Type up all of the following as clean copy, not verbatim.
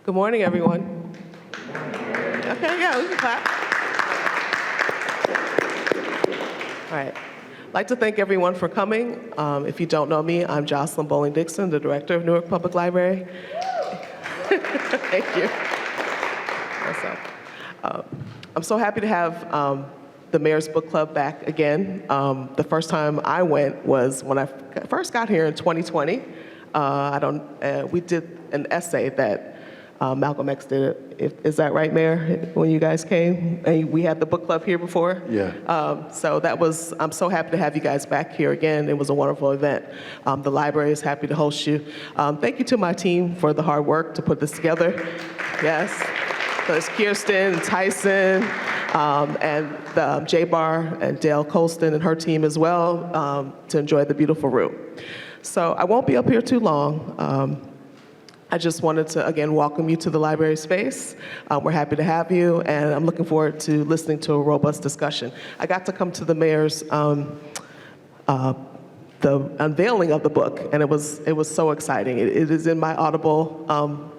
Good morning, everyone. Okay, yeah, we can clap. All right. I'd like to thank everyone for coming. If you don't know me, I'm Jocelyn Bowling-Dixon, the director of Newark Public Library. Thank you. I'm so happy to have the Mayor's Book Club back again. The first time I went was when I first got here in 2020. We did an essay that Malcolm X did. Is that right, Mayor? When you guys came, and we had the book club here before. Yeah. So I'm so happy to have you guys back here again. It was a wonderful event. The library is happy to host you. Thank you to my team for the hard work to put this together. Yes. So it's Kirsten, Tyson, and J-Bar and Dale Colston and her team as well to enjoy the beautiful room. So I won't be up here too long. I just wanted to, again, welcome you to the library space. We're happy to have you, and I'm looking forward to listening to a robust discussion. I got to come to the mayor's the unveiling of the book, and it was so exciting. It is in my Audible, on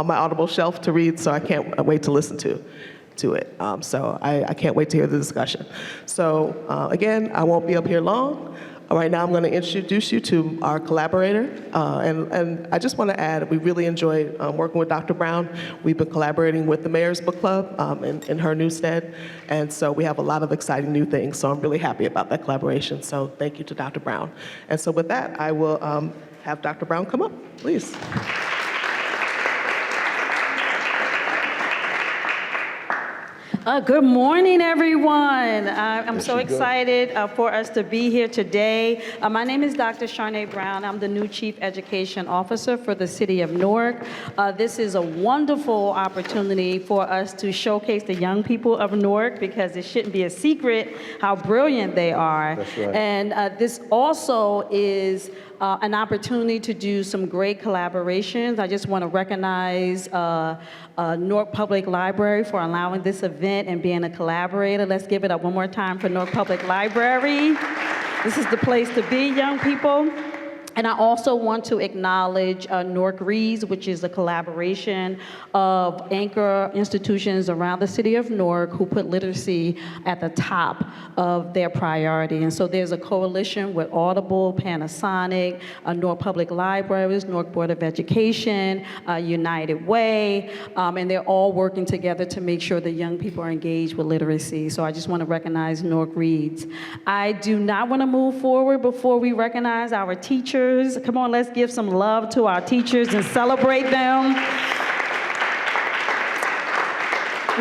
my Audible shelf to read, so I can't wait to listen to it. So I can't wait to hear the discussion. So again, I won't be up here long. Right now, I'm going to introduce you to our collaborator, and I just want to add, we really enjoyed working with Dr. Brown. We've been collaborating with the Mayor's Book Club in her new stead, and so we have a lot of exciting new things, so I'm really happy about that collaboration, so thank you to Dr. Brown. And so with that, I will have Dr. Brown come up, please. Good morning, everyone. I'm so excited for us to be here today. My name is Dr. Sharnae Brown. I'm the new Chief Education Officer for the City of Newark. This is a wonderful opportunity for us to showcase the young people of Newark, because it shouldn't be a secret how brilliant they are. That's right. And this also is an opportunity to do some great collaborations. I just want to recognize Newark Public Library for allowing this event and being a collaborator. Let's give it up one more time for Newark Public Library. This is the place to be, young people. And I also want to acknowledge Newark Reads, which is a collaboration of anchor institutions around the city of Newark who put literacy at the top of their priority. And so there's a coalition with Audible, Panasonic, Newark Public Libraries, Newark Board of Education, United Way, and they're all working together to make sure that young people are engaged with literacy. So I just want to recognize Newark Reads. I do not want to move forward before we recognize our teachers. Come on, let's give some love to our teachers and celebrate them.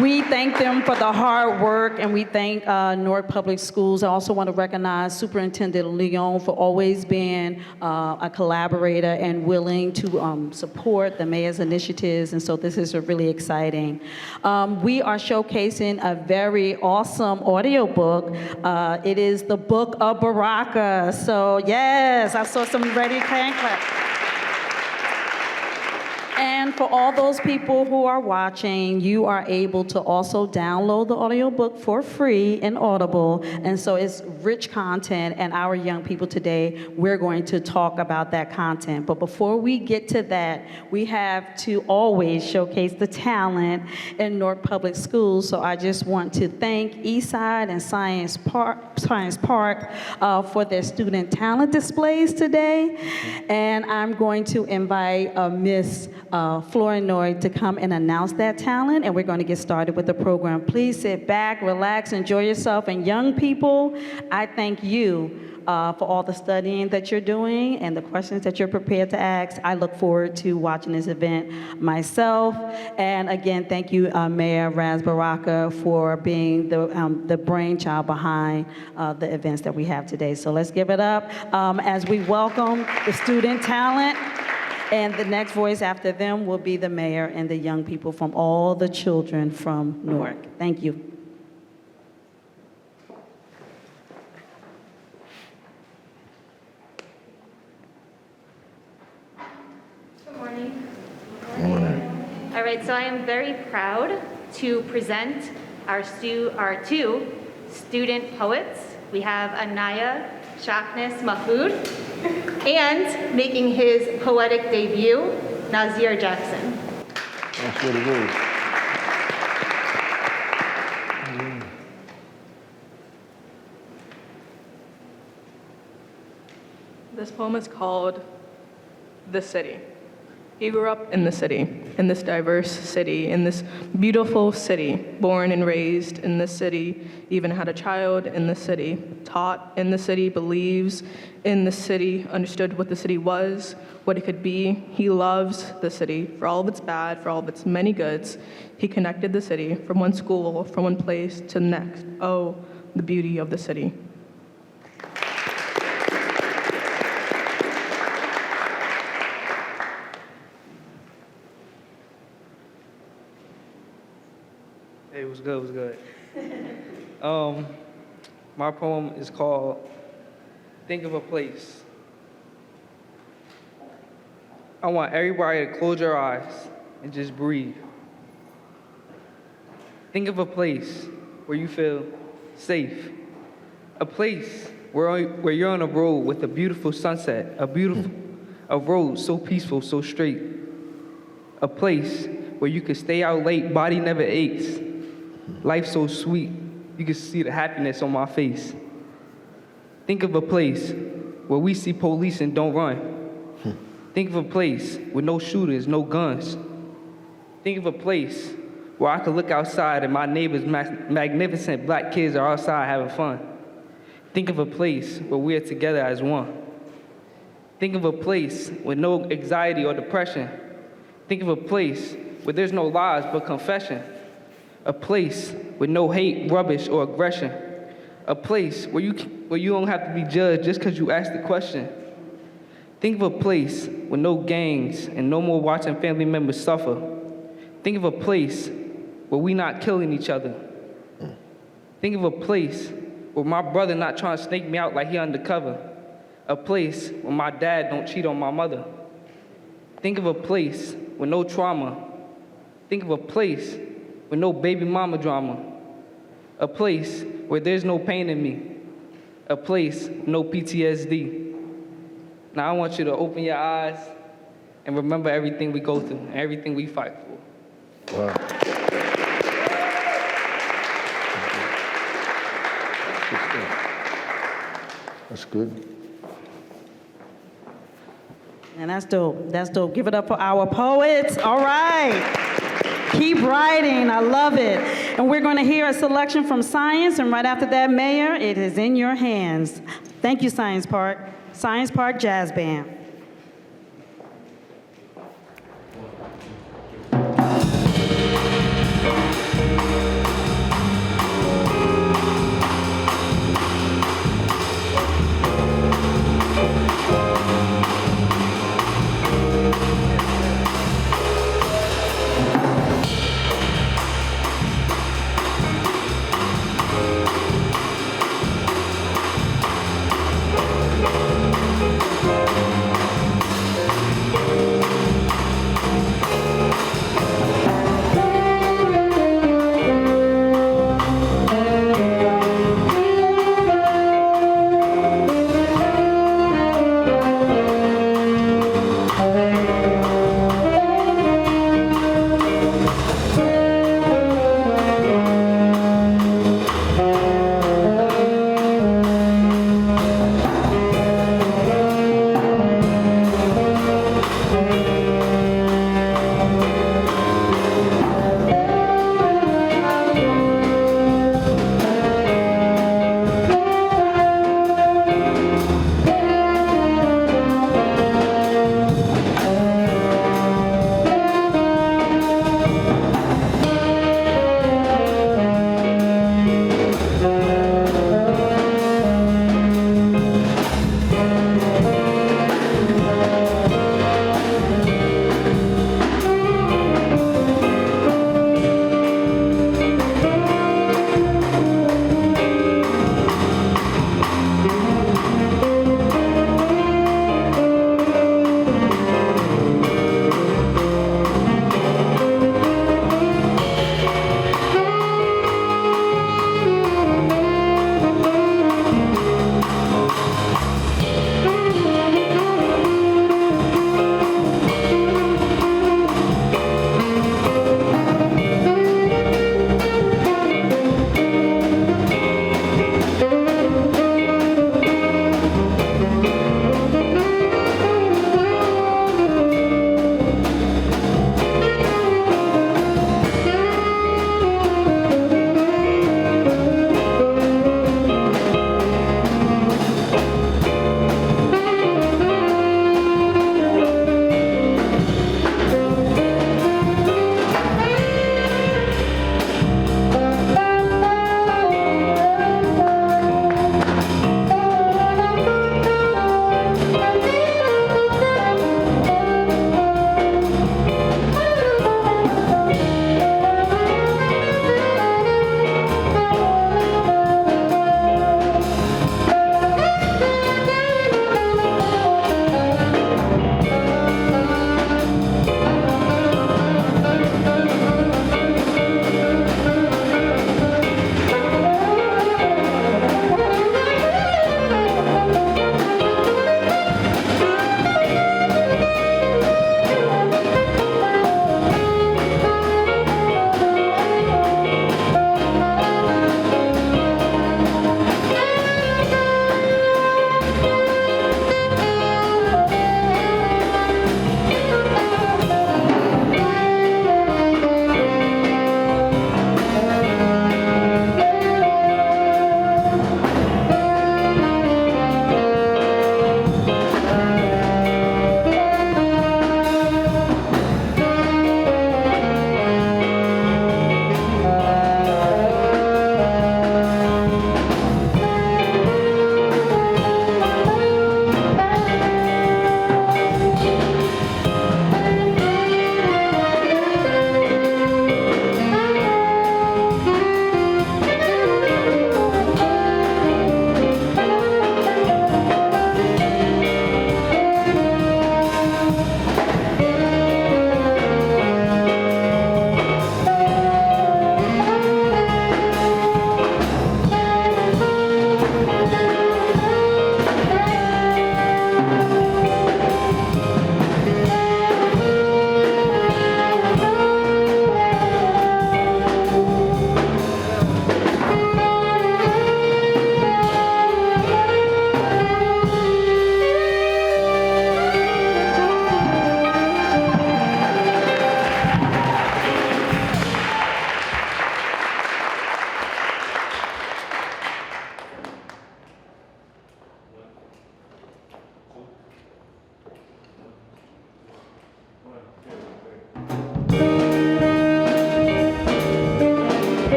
We thank them for the hard work, and we thank Newark Public Schools. I also want to recognize Superintendent Leon for always being a collaborator and willing to support the mayor's initiatives, and so this is really exciting. We are showcasing a very awesome audiobook. It is the Book of Baraka. So yes, I saw some ready hand claps. And for all those people who are watching, you are able to also download the audiobook for free in Audible. And so it's rich content, and our young people today, we're going to talk about that content. But before we get to that, we have to always showcase the talent in Newark Public Schools. So I just want to thank Eastside and Science Park for their student talent displays today. And I'm going to invite Miss Flournoy to come and announce that talent, and we're going to get started with the program. Please sit back, relax, enjoy yourself, and young people, I thank you for all the studying that you're doing and the questions that you're prepared to ask. I look forward to watching this event myself. And again, thank you, Mayor Baraka, for being the brainchild behind the events that we have today. So let's give it up as we welcome the student talent. And the next voice after them will be the mayor and the young people from all the children from Newark. Thank you. Good morning. Good morning. All right, so I am very proud to present our two student poets. We have Anaya Shaknis Mahmood, and making his poetic debut, Nazir Jackson. That's what it is. This poem is called The City. He grew up in the city, in this diverse city, in this beautiful city, born and raised in this city, even had a child in the city, taught in the city, believes in the city, understood what the city was, what it could be. He loves the city for all of its bad, for all of its many goods. He connected the city from one school, from one place to the next. Oh, the beauty of the city. Hey, what's good, what's good? My poem is called Think of a Place. I want everybody to close your eyes and just breathe. Think of a place where you feel safe. A place where you're on a road with a beautiful sunset, a road so peaceful, so straight. A place where you can stay out late, body never aches. Life so sweet, you can see the happiness on my face. Think of a place where we see police and don't run. Think of a place with no shooters, no guns. Think of a place where I could look outside and my neighbor's magnificent black kids are outside having fun. Think of a place where we are together as one. Think of a place with no anxiety or depression. Think of a place where there's no lies but confession. A place with no hate, rubbish, or aggression. A place where you don't have to be judged just because you asked the question. Think of a place with no gangs and no more watching family members suffer. Think of a place where we not killing each other. Think of a place where my brother not trying to snake me out like he undercover. A place where my dad don't cheat on my mother. Think of a place with no trauma. Think of a place with no baby mama drama. A place where there's no pain in me. A place with no PTSD. Now I want you to open your eyes and remember everything we go through and everything we fight for. Wow. That's good. And that's dope. That's dope. Give it up for our poets. All right. Keep writing. I love it. And we're going to hear a selection from Science. And right after that, Mayor, it is in your hands. Thank you, Science Park. Science Park Jazz Band.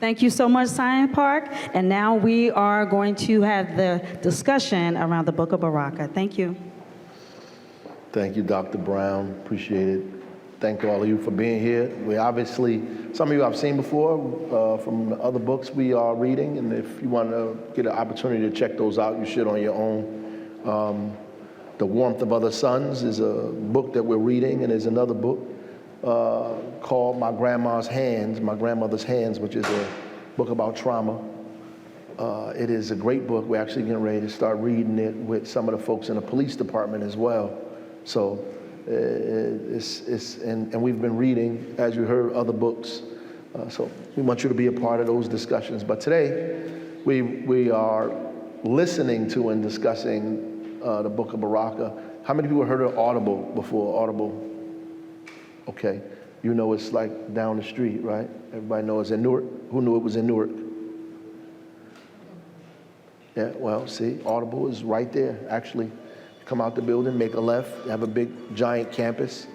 Thank you so much, Science Park. And now we are going to have the discussion around the Book of Baraka. Thank you. Thank you, Dr. Brown. Appreciate it. Thank all of you for being here. We obviously, some of you I've seen before from the other books we are reading, and if you want to get an opportunity to check those out, you should on your own. The Warmth of Other Suns is a book that we're reading, and there's another book called My Grandmother's Hands, which is a book about trauma. It is a great book. We're actually getting ready to start reading it with some of the folks in the police department as well. So and we've been reading, as you heard, other books. So we want you to be a part of those discussions. But today, we are listening to and discussing the Book of Baraka. How many people heard of Audible before? Audible? Okay. You know it's like down the street, right? Everybody knows it's in Newark. Who knew it was in Newark? Yeah, well, see, Audible is right there, actually. Come out the building, make a left, they have a big, giant campus.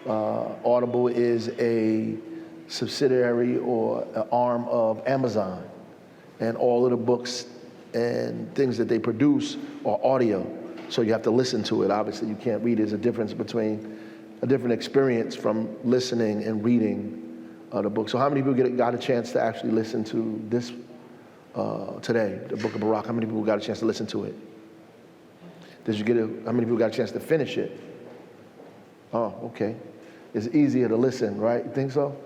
Audible is a subsidiary or an arm of Amazon. And all of the books and things that they produce are audio. So you have to listen to it. Obviously, you can't read. There's a difference between a different experience from listening and reading the book. So how many people got a chance to actually listen to this today, the Book of Baraka? How many people got a chance to listen to it? How many people got a chance to finish it? Oh, okay. It's easier to listen, right? You think so?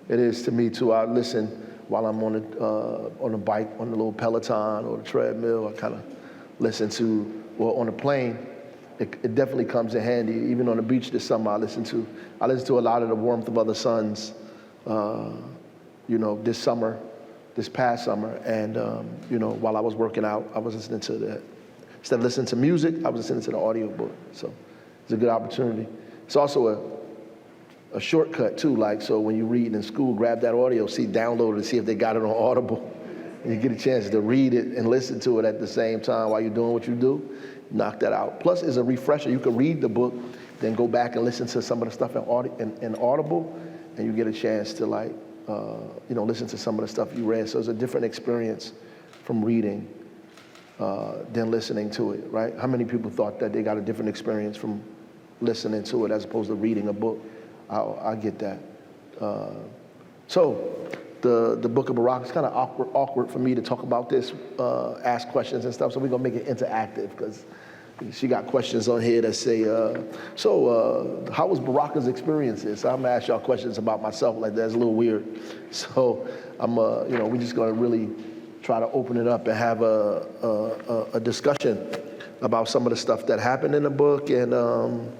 It is to me too. I listen while I'm on the bike, on the little Peloton or the treadmill. I kind of listen to, or on the plane. It definitely comes in handy. Even on the beach this summer, I listen to a lot of the Warmth of Other Suns, this past summer. And, while I was working out, I was listening to that. Instead of listening to music, I was listening to the audio book. So it's a good opportunity. It's also a shortcut too, so when you read in school, grab that audio, download it and see if they got it on Audible. And you get a chance to read it and listen to it at the same time while you're doing what you do. Knock that out. Plus, it's a refresher. You can read the book, then go back and listen to some of the stuff in Audible, and you get a chance to listen to some of the stuff you read. So it's a different experience from reading than listening to it, right? How many people thought that they got a different experience from listening to it as opposed to reading a book? I get that. So the Book of Baraka, it's kind of awkward for me to talk about this, ask questions and stuff, so we're going to make it interactive because she got questions on here that say, how was Baraka's experiences? So I'm going to ask y'all questions about myself like that's a little weird. So we're just going to really try to open it up and have a discussion about some of the stuff that happened in the book and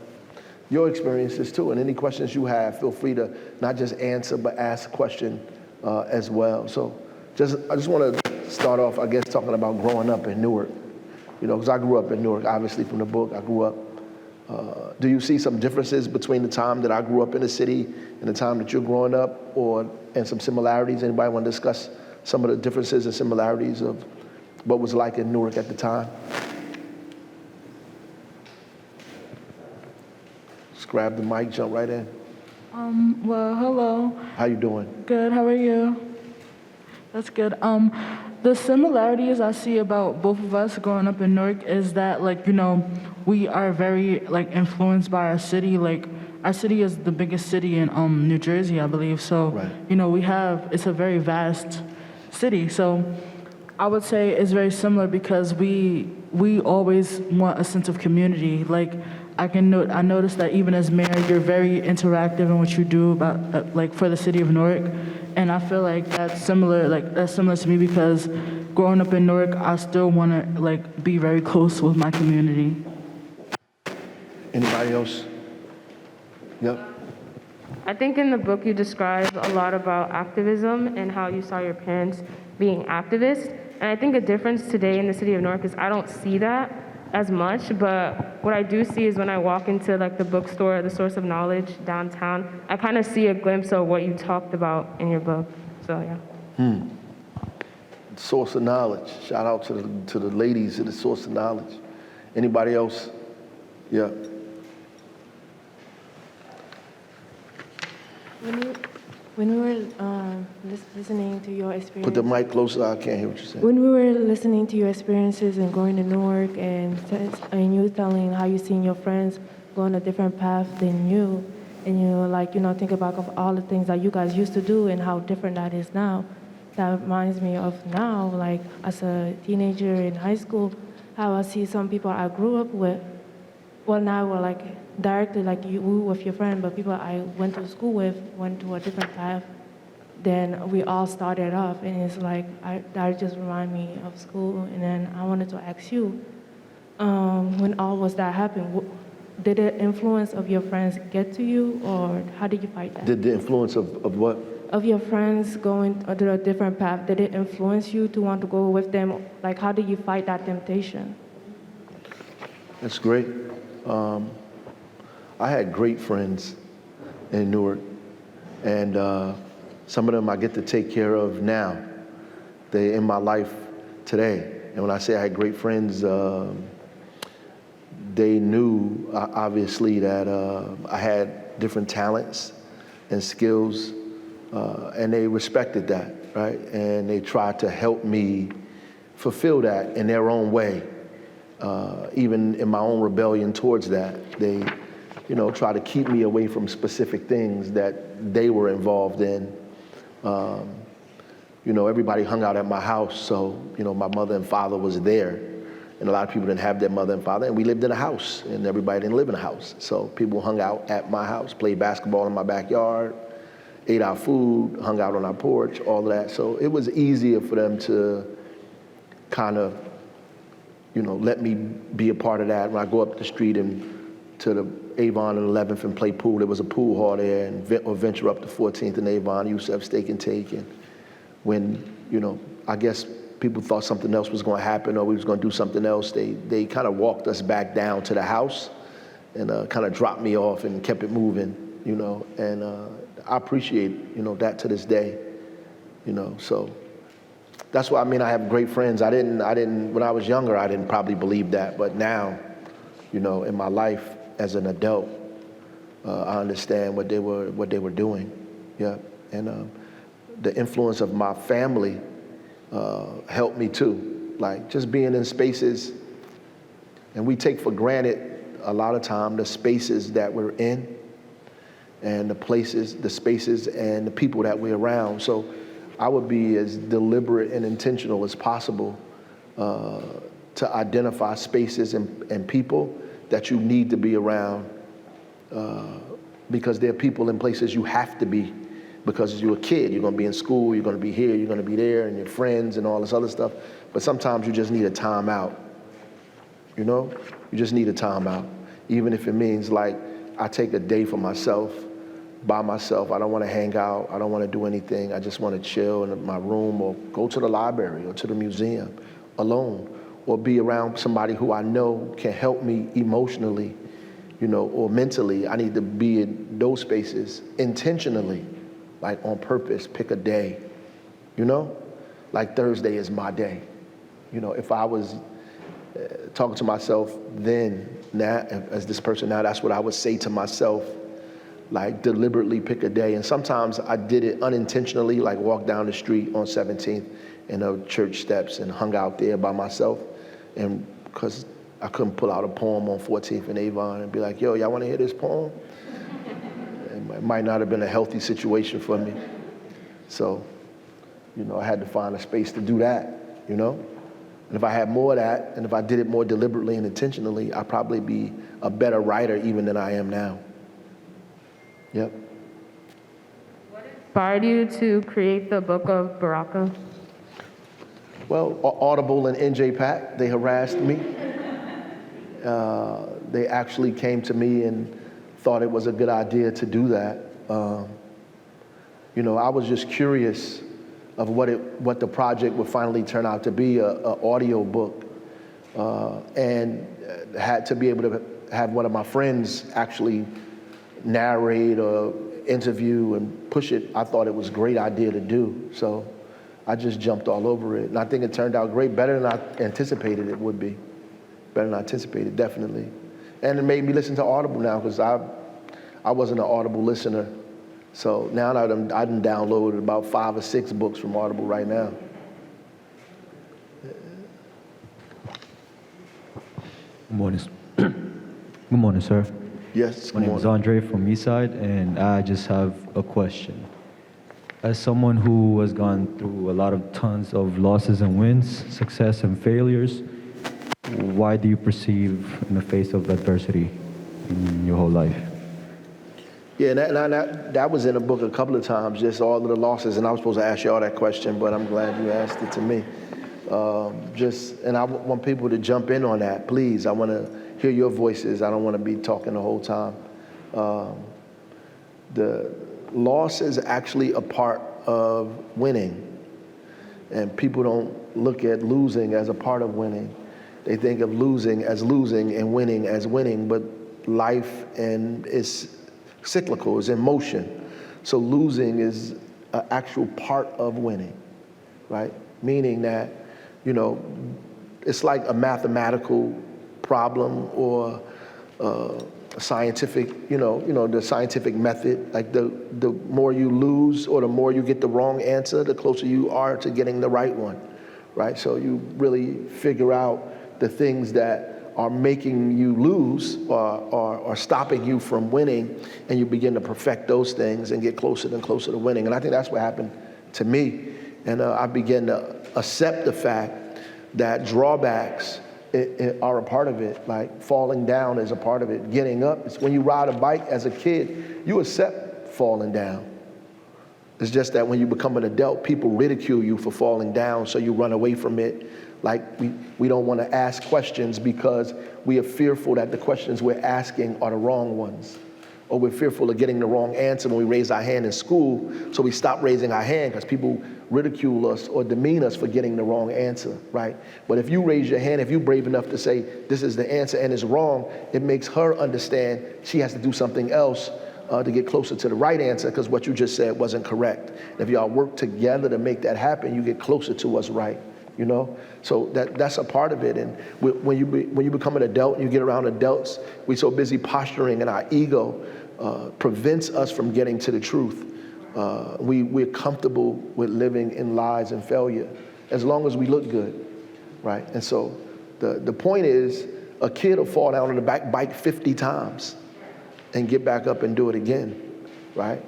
your experiences too. And any questions you have, feel free to not just answer, but ask a question as well. So I just want to start off, I guess, talking about growing up in Newark. Because I grew up in Newark, obviously from the book. I grew up. Do you see some differences between the time that I grew up in the city and the time that you're growing up, and some similarities? Anybody want to discuss some of the differences and similarities of what was like in Newark at the time? Just grab the mic, jump right in. Well, hello. How you doing? Good, how are you? That's good. The similarities I see about both of us growing up in Newark is that, we are very, influenced by our city. Our city is the biggest city in New Jersey, I believe. So, right. It's a very vast city. So I would say it's very similar because we always want a sense of community. I noticed that even as mayor, you're very interactive in what you do about for the city of Newark, and I feel like that's similar. That's similar to me because growing up in Newark, I still want to be very close with my community. Anybody else? Yep. I think in the book you describe a lot about activism and how you saw your parents being activists. And I think a difference today in the city of Newark is I don't see that as much, but what I do see is when I walk into the bookstore, the Source of Knowledge downtown, I kind of see a glimpse of what you talked about in your book. So yeah. Source of Knowledge. Shout out to the ladies at the Source of Knowledge. Anybody else? Yeah. When we were listening to your experience, Put the mic closer. I can't hear what you're saying. when we were listening to your experiences and going to Newark, and you telling how you seen your friends going a different path than you, and think about of all the things that you guys used to do and how different that is now. That reminds me of now, like as a teenager in high school, how I see some people I grew up with. Well, now we're like directly like you with your friend, but people I went to school with went to a different path. Then we all started off, and it's like that just remind me of school. And then I wanted to ask you, when all was that happened, did the influence of your friends get to you, or how did you fight that? Did the influence of what? Of your friends going to a different path, did it influence you to want to go with them? Like, how did you fight that temptation? That's great. I had great friends in Newark, and some of them I get to take care of now. They're in my life today. And when I say I had great friends, they knew, obviously, that I had different talents and skills, and they respected that, right? And they tried to help me fulfill that in their own way. Even in my own rebellion towards that, they, try to keep me away from specific things that they were involved in. Everybody hung out at my house, so, my mother and father was there. And a lot of people didn't have their mother and father, and we lived in a house, and everybody didn't live in a house. So people hung out at my house, played basketball in my backyard, ate our food, hung out on our porch, all of that. So it was easier for them to kind of, let me be a part of that. When I go up the street and to the Avon and 11th and play pool, there was a pool hall there, or venture up to 14th and Avon. I used to have steak and take. And when, I guess people thought something else was going to happen or we was going to do something else, they kind of walked us back down to the house and kind of dropped me off and kept it moving, and I appreciate, that to this day, so that's why, I have great friends. I didn't, when I was younger, I didn't probably believe that, but now, in my life as an adult, I understand what they were doing, yeah, and the influence of my family helped me too, like just being in spaces, and we take for granted a lot of time the spaces that we're in, and the spaces and the people that we're around. So I would be as deliberate and intentional as possible to identify spaces and people that you need to be around, because there are people in places you have to be, because you're a kid, you're gonna be in school, you're gonna be here, you're gonna be there, and your friends and all this other stuff. But sometimes you just need a time out, You just need a time out. Even if it means like I take a day for myself, by myself. I don't wanna hang out, I don't wanna do anything. I just wanna chill in my room or go to the library or to the museum alone, or be around somebody who I know can help me emotionally, or mentally. I need to be in those spaces intentionally, like on purpose, pick a day, like Thursday is my day. If I was talking to myself then, now, as this person now, that's what I would say to myself, like deliberately pick a day. And sometimes I did it unintentionally, like walk down the street on 17th and the church steps and hung out there by myself. And because I couldn't pull out a poem on 14th and Avon and be like, yo, y'all wanna hear this poem? It might not have been a healthy situation for me. So, I had to find a space to do that, And if I had more of that, and if I did it more deliberately and intentionally, I'd probably be a better writer even than I am now. Yep. What inspired you to create the book of Baraka? Well, Audible and NJPAC, they harassed me. They actually came to me and thought it was a good idea to do that. I was just curious of what the project would finally turn out to be, an audio book, and had to be able to have one of my friends actually narrate or interview and push it. I thought it was a great idea to do, so I just jumped all over it, and I think it turned out great, better than I anticipated it would be, better than I anticipated, definitely. And it made me listen to Audible now, because I wasn't an Audible listener So now I done downloaded about 5 or 6 books from Audible right now. Good morning. Good morning, sir. Yes, My name is Andre from Eastside, and I just have a question. As someone who has gone through a lot of tons of losses and wins, success and failures, why do you perceive in the face of adversity in your whole life? Yeah, that was in a book a couple of times, just all of the losses, and I was supposed to ask you all that question, but I'm glad you asked it to me. And I want people to jump in on that, please. I want to hear your voices. I don't want to be talking the whole time. The loss is actually a part of winning, and people don't look at losing as a part of winning. They think of losing as losing and winning as winning, but life and is cyclical, is in motion. So losing is an actual part of winning, right? Meaning that, you know, it's like a mathematical problem or a scientific, the scientific method. Like the more you lose or the more you get the wrong answer, the closer you are to getting the right one, right? So you really figure out the things that are making you lose or stopping you from winning, and you begin to perfect those things and get closer and closer to winning. And I think that's what happened to me. And I began to accept the fact that drawbacks are a part of it. Like falling down is a part of it. Getting up, it's when you ride a bike as a kid, you accept falling down. It's just that when you become an adult, people ridicule you for falling down, so you run away from it. Like we don't want to ask questions because we are fearful that the questions we're asking are the wrong ones. Or we're fearful of getting the wrong answer when we raise our hand in school, so we stop raising our hand because people ridicule us or demean us for getting the wrong answer, right? But if you raise your hand, if you're brave enough to say, this is the answer and it's wrong, it makes her understand she has to do something else to get closer to the right answer, because what you just said wasn't correct. And if y'all work together to make that happen, you get closer to what's right. You know, so that's a part of it. And when you become an adult and you get around adults, we're so busy posturing, and our ego prevents us from getting to the truth. We're comfortable with living in lies and failure as long as we look good, right? And so the point is, a kid will fall down on the back bike 50 times and get back up and do it again, right?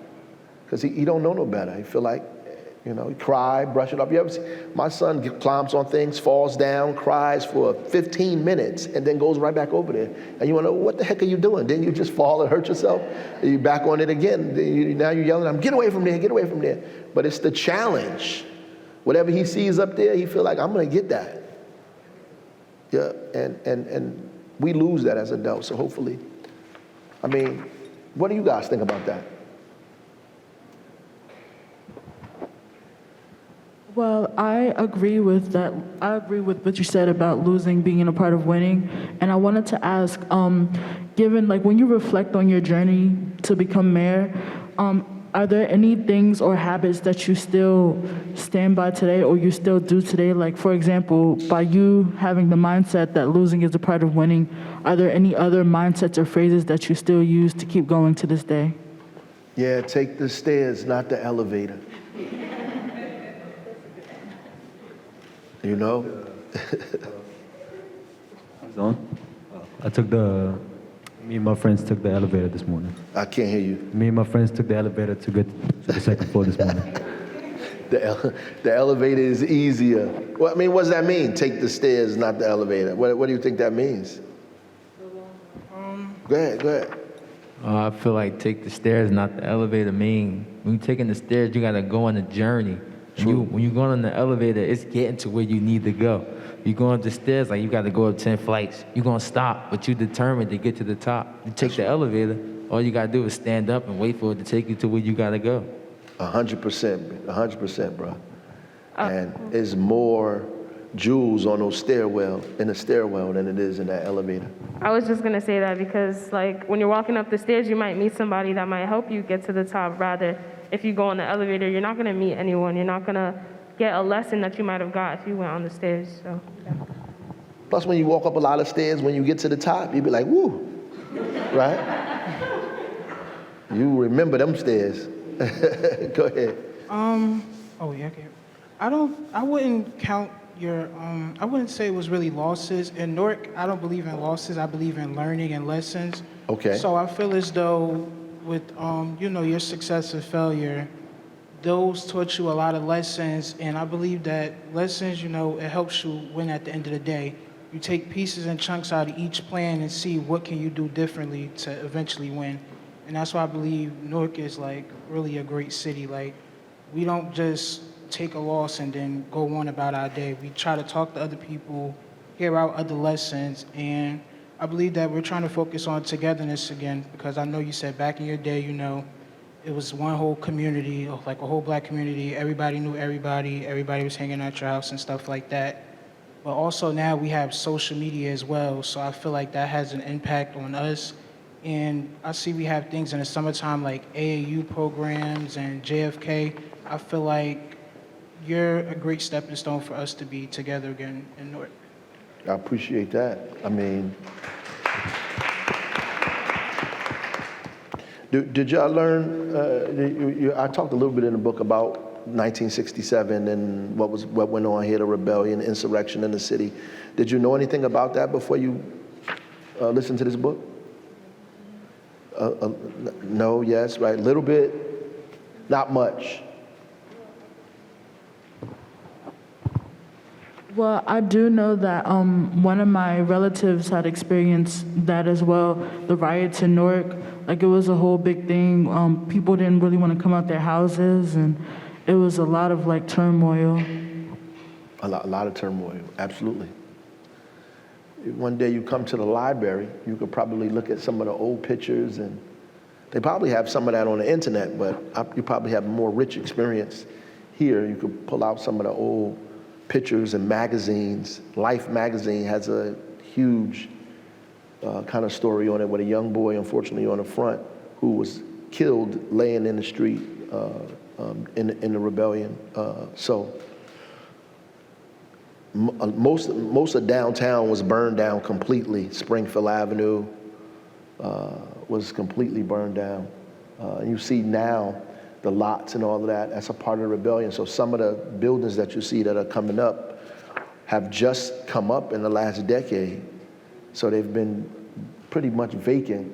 Because he don't know no better. He feel like, he cry, brush it up. You ever see, my son climbs on things, falls down, cries for 15 minutes, and then goes right back over there. And you want to know, what the heck are you doing? Didn't you just fall and hurt yourself? And you back on it again. Now you're yelling at him, get away from there, get away from there. But it's the challenge. Whatever he sees up there, he feel like, I'm going to get that. Yeah, and we lose that as adults. So hopefully, what do you guys think about that? Well, I agree with that. I agree with what you said about losing being a part of winning. And I wanted to ask, given, when you reflect on your journey to become mayor, are there any things or habits that you still stand by today or you still do today? Like, for example, by you having the mindset that losing is a part of winning, are there any other mindsets or phrases that you still use to keep going to this day? Yeah, take the stairs, not the elevator. You know? Me and my friends took the elevator this morning. I can't hear you. Me and my friends took the elevator to get to the second floor this morning. The elevator is easier. Well, what does that mean? Take the stairs, not the elevator. What do you think that means? Go ahead. I feel like take the stairs, not the elevator. When you're taking the stairs, you gotta go on a journey. When you're going on the elevator, it's getting to where you need to go. You're going up the stairs, you got to go up 10 flights. You're going to stop, but you're determined to get to the top. You take the elevator, all you got to do is stand up and wait for it to take you to where you got to go. 100%, bro. And there's more jewels on those in the stairwell than it is in that elevator. I was just going to say that because, when you're walking up the stairs, you might meet somebody that might help you get to the top. Rather, if you go on the elevator, you're not going to meet anyone. You're not going to get a lesson that you might have got if you went on the stairs. So, yeah. Plus, when you walk up a lot of stairs, when you get to the top, you be like, woo, right? You remember them stairs. Go ahead. Oh yeah, okay. I wouldn't count your, I wouldn't say it was really losses. In Newark, I don't believe in losses. I believe in learning and lessons. Okay. So I feel as though with, your success and failure, those taught you a lot of lessons. And I believe that lessons, it helps you win at the end of the day. You take pieces and chunks out of each plan and see what can you do differently to eventually win. And that's why I believe Newark is like really a great city. Like, we don't just take a loss and then go on about our day. We try to talk to other people, hear out other lessons, and I believe that we're trying to focus on togetherness again, because I know you said back in your day, it was one whole community, like a whole black community. Everybody knew everybody. Everybody was hanging out your house and stuff like that. But also now we have social media as well, so I feel like that has an impact on us. And I see we have things in the summertime like AAU programs and JFK. I feel like you're a great stepping stone for us to be together again in Newark. I appreciate that. I mean, did y'all learn, I talked a little bit in the book about 1967 and what went on here, the rebellion, insurrection in the city. Did you know anything about that before you listened to this book? No, yes, right, little bit, not much. Well, I do know that one of my relatives had experienced that as well, the riots in Newark. Like, it was a whole big thing. People didn't really want to come out their houses, and it was a lot of, like, turmoil. A lot of turmoil, absolutely. One day you come to the library, you could probably look at some of the old pictures, and they probably have some of that on the internet, but you probably have a more rich experience here. You could pull out some of the old pictures and magazines. Life magazine has a huge kind of story on it with a young boy, unfortunately, on the front, who was killed laying in the street in the rebellion. Most of downtown was burned down completely. Springfield Avenue was completely burned down. And you see now the lots and all of that, that's a part of the rebellion. So some of the buildings that you see that are coming up have just come up in the last decade. So they've been pretty much vacant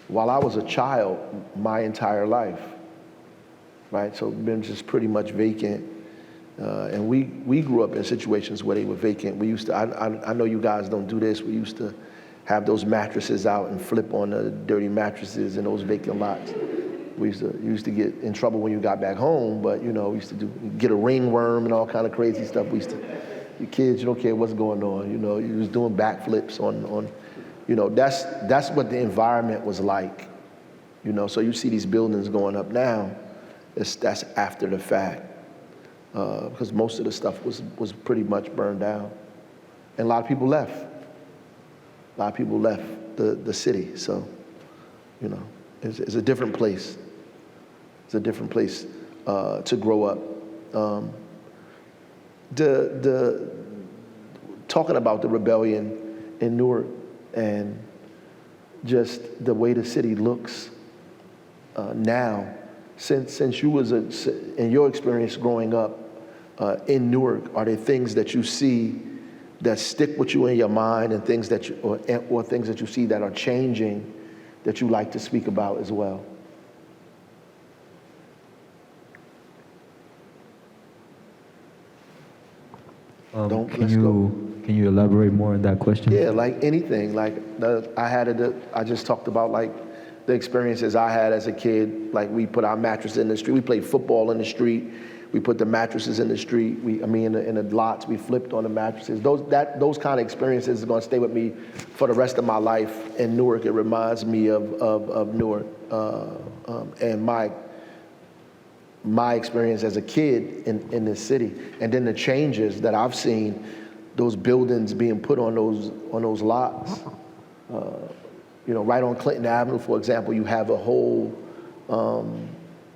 while I was a child my entire life, right? So been just pretty much vacant. And we grew up in situations where they were vacant. We used to, I know you guys don't do this, we used to have those mattresses out and flip on the dirty mattresses in those vacant lots. We used to get in trouble when you got back home, but we used to get a ringworm and all kind of crazy stuff. We used to, you kids, you don't care what's going on, you was doing backflips on that's what the environment was like, so you see these buildings going up now, that's after the fact. Because most of the stuff was pretty much burned down. And a lot of people left. A lot of people left the city. So, it's a different place. It's a different place to grow up. Talking about the rebellion in Newark and just the way the city looks now, since you was in your experience growing up in Newark, are there things that you see that stick with you in your mind, and things that or things that you see that are changing that you like to speak about as well? Can you elaborate more on that question? Yeah, like anything. Like I just talked about like the experiences I had as a kid. Like, we put our mattresses in the street. We played football in the street. We put the mattresses in the street. In the lots, we flipped on the mattresses. Those kind of experiences are going to stay with me for the rest of my life in Newark. It reminds me of Newark and my experience as a kid in this city, and then the changes that I've seen, those buildings being put on those lots. Right on Clinton Avenue, for example, you have a whole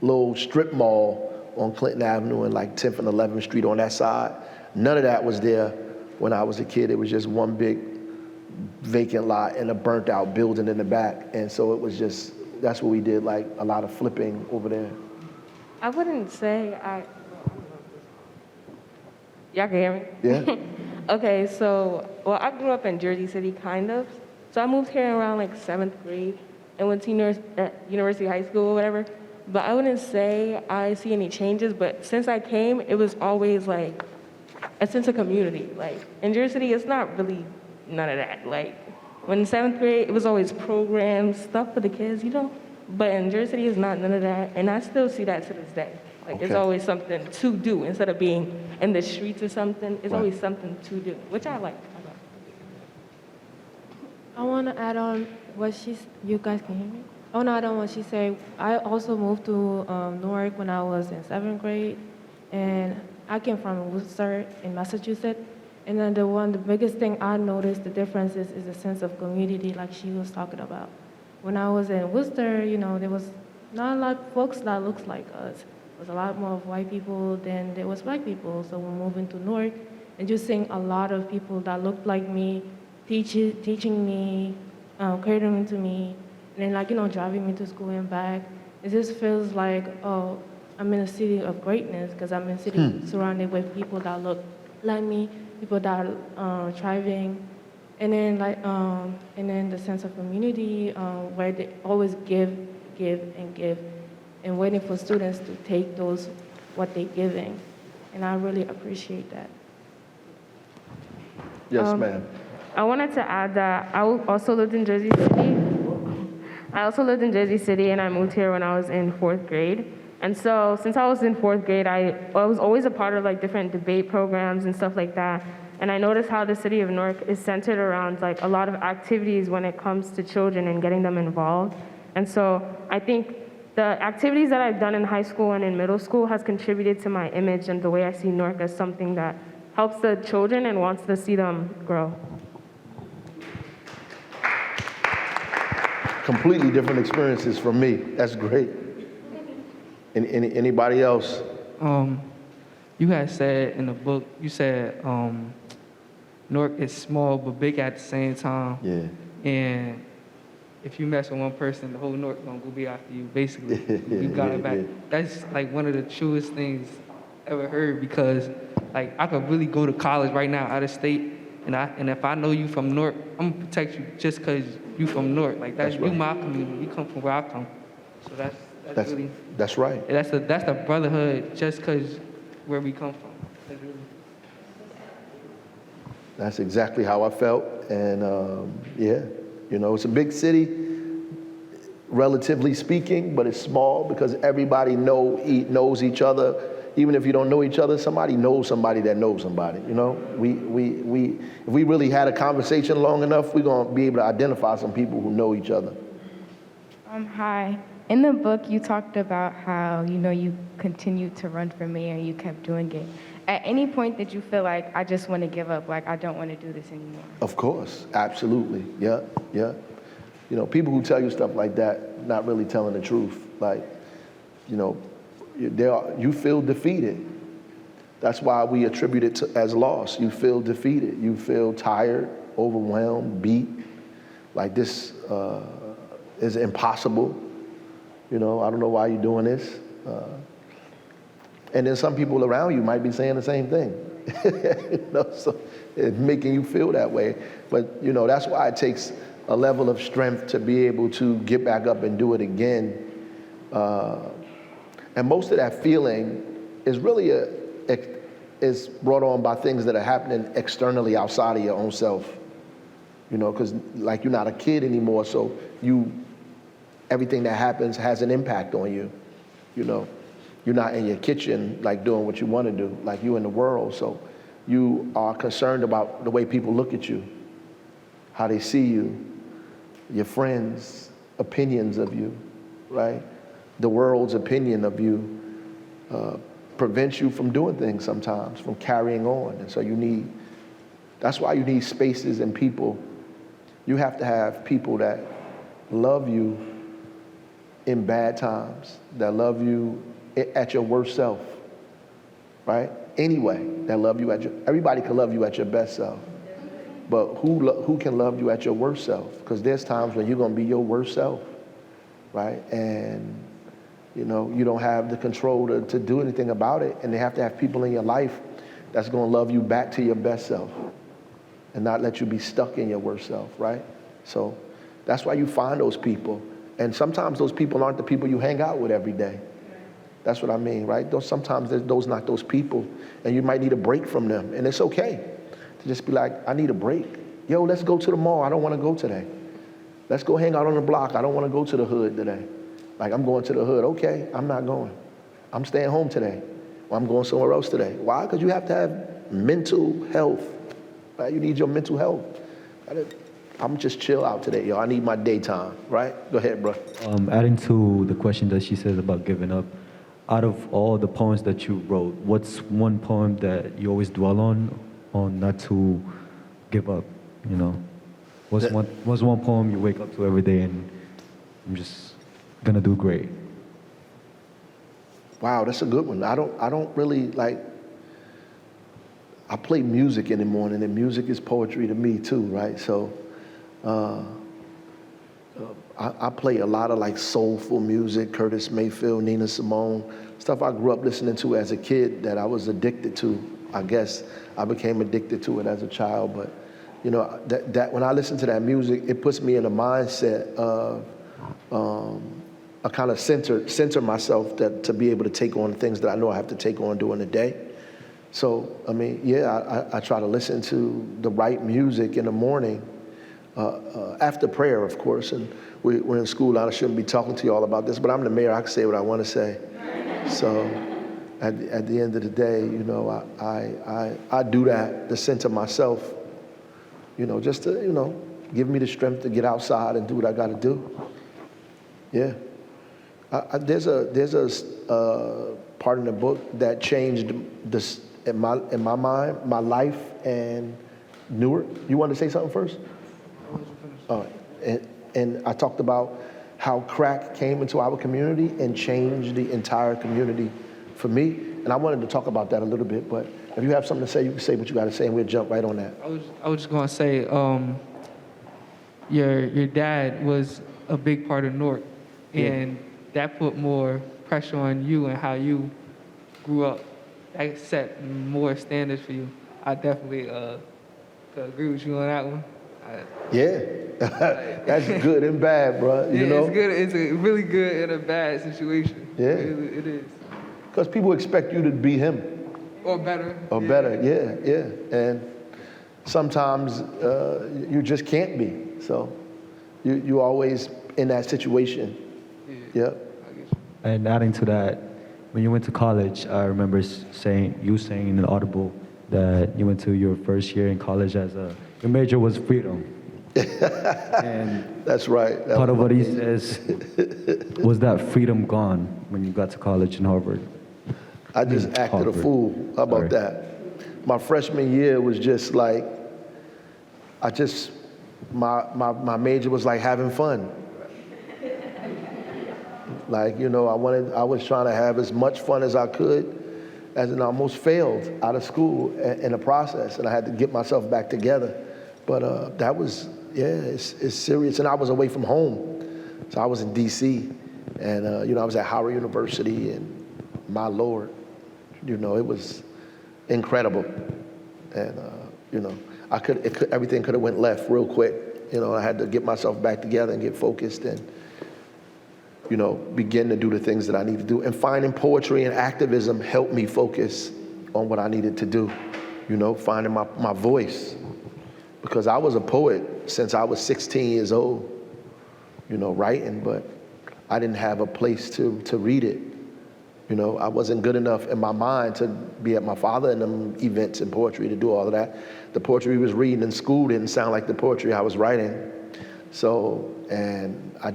little strip mall on Clinton Avenue and like 10th and 11th Street on that side. None of that was there when I was a kid. It was just one big vacant lot and a burnt out building in the back. And so it was just, that's what we did, like a lot of flipping over there. I wouldn't say y'all can hear me? Yeah? Okay, so, well, I grew up in Jersey City, kind of. So I moved here around like 7th grade and went to University High School or whatever. But I wouldn't say I see any changes, but since I came, it was always like a sense of community. Like in Jersey City, it's not really none of that. Like when in 7th grade, it was always programs, stuff for the kids, you know? But in Jersey City, it's not none of that. And I still see that to this day. Like it's Okay. always something to do instead of being in the streets or something. It's Right. always something to do, which I like. I want to add on what you guys can hear me? I want to add on what she said. I also moved to Newark when I was in 7th grade, and I came from Worcester in Massachusetts. And then the biggest thing I noticed the difference is a sense of community, like she was talking about. When I was in Worcester, you know, there was not a lot of folks that looks like us. There was a lot more of white people than there was black people. So we're moving to Newark and just seeing a lot of people that looked like me, teaching me, catering to me, and then, like, you know, driving me to school and back. It just feels like, oh, I'm in a city of greatness because I'm in a city surrounded with people that look like me, people that are thriving, and then and then the sense of community where they always give, and waiting for students to take what they're giving, and I really appreciate that. Yes, ma'am. I wanted to add that I also lived in Jersey City. And I moved here when I was in 4th grade. And so since I was in 4th grade, I was always a part of like different debate programs and stuff like that. And I noticed how the city of Newark is centered around like a lot of activities when it comes to children and getting them involved. And so I think the activities that I've done in high school and in middle school has contributed to my image and the way I see Newark as something that helps the children and wants to see them grow. Completely different experiences from me. That's great. Anybody else? You had said in the book, you said Newark is small but big at the same time. Yeah. And if you mess with one person, the whole Newark gonna go be after you. Basically, you got it back. Yeah. That's like one of the truest things ever heard because, like, I could really go to college right now out of state, and if I know you from Newark, I'm gonna protect you just because you from Newark. Like that's right. you my community. You come from where I come. So that's really That's right. that's the brotherhood just because where we come from. That's really. That's exactly how I felt. And yeah, you know, it's a big city, relatively speaking, but it's small because everybody knows each other. Even if you don't know each other, somebody knows somebody that knows somebody. You know, if we really had a conversation long enough, we're gonna be able to identify some people who know each other. Hi. In the book, you talked about how, you know, you continued to run for mayor and you kept doing it. At any point did you feel like, I just want to give up, like, I don't want to do this anymore? Of course, absolutely, yeah. You know, people who tell you stuff like that, not really telling the truth. Like, you know, you feel defeated. That's why we attribute it as loss. You feel defeated. You feel tired, overwhelmed, beat. Like this is impossible. You know, I don't know why you're doing this. And then some people around you might be saying the same thing. You know, so it's making you feel that way. But, you know, that's why it takes a level of strength to be able to get back up and do it again. And most of that feeling is really is brought on by things that are happening externally outside of your own self. You know, because like you're not a kid anymore, so everything that happens has an impact on you. You know, you're not in your kitchen like doing what you want to do, like you in the world. So you are concerned about the way people look at you, how they see you, your friends' opinions of you, right? The world's opinion of you prevents you from doing things sometimes, from carrying on. And so that's why you need spaces and people. You have to have people that love you in bad times, that love you at your worst self, right? Anyway, that love you everybody can love you at your best self. But who can love you at your worst self? Because there's times when you're going to be your worst self, right? And You know, you don't have the control to do anything about it, and they have to have people in your life that's going to love you back to your best self and not let you be stuck in your worst self, right? So that's why you find those people. And sometimes those people aren't the people you hang out with every day. That's what I mean, right? Sometimes those not those people, and you might need a break from them. And it's okay to just be like, I need a break. Yo, let's go to the mall. I don't want to go today. Let's go hang out on the block. I don't want to go to the hood today. Like, I'm going to the hood. Okay, I'm not going. I'm staying home today. Or I'm going somewhere else today. Why? Because you have to have mental health. Right? You need your mental health. I'm just chill out today, yo. I need my daytime, right? Go ahead, bro. Adding to the question that she says about giving up, out of all the poems that you wrote, what's one poem that you always dwell on not to give up, you know? What's one poem you wake up to every day and I'm just gonna do great? Wow, that's a good one. I don't really like, I play music in the morning, and music is poetry to me too, right? So I play a lot of like soulful music, Curtis Mayfield, Nina Simone, stuff I grew up listening to as a kid that I was addicted to. I guess I became addicted to it as a child, but you know, that when I listen to that music, it puts me in a mindset of I kind of center myself to be able to take on things that I know I have to take on during the day. So, I mean, yeah, I try to listen to the right music in the morning, after prayer, of course. And we're in school. I shouldn't be talking to you all about this, but I'm the mayor. I can say what I want to say. So at the end of the day, you know, I do that to center myself, you know, just to, you know, give me the strength to get outside and do what I got to do. Yeah. There's a part in the book that changed this in my mind, my life and Newark. You want to say something first? All right. And I talked about how crack came into our community and changed the entire community for me. And I wanted to talk about that a little bit, but if you have something to say, you can say what you got to say, and we'll jump right on that. I was just gonna say, your dad was a big part of Newark, and that put more pressure on you and how you grew up. That set more standards for you. I definitely agree with you on that one. That's good and bad, bro. You know? It's good. It's a really good and a bad situation. Yeah. It is. Because people expect you to be him. Or better. Yeah. And sometimes you just can't be. So you always in that situation. Yeah. And adding to that, when you went to college, I remember saying in an audible that you went to your first year in college your major was freedom. And that's right. Part of what he says was that freedom gone when you got to college in Harvard. I just acted a fool. How about that? My freshman year was just like, my major was like having fun. Like, you know, I was trying to have as much fun as I could, and I almost failed out of school in the process, and I had to get myself back together. But that was, it's serious. And I was away from home. So I was in D.C., and, you know, I was at Howard University, and my Lord, you know, it was incredible. And, you know, everything could have went left real quick. You know, I had to get myself back together and get focused and, you know, begin to do the things that I need to do. And finding poetry and activism helped me focus on what I needed to do, you know, finding my voice. Because I was a poet since I was 16 years old, you know, writing, but I didn't have a place to read it. You know, I wasn't good enough in my mind to be at my father and them events and poetry to do all of that. The poetry we was reading in school didn't sound like the poetry I was writing. So, and I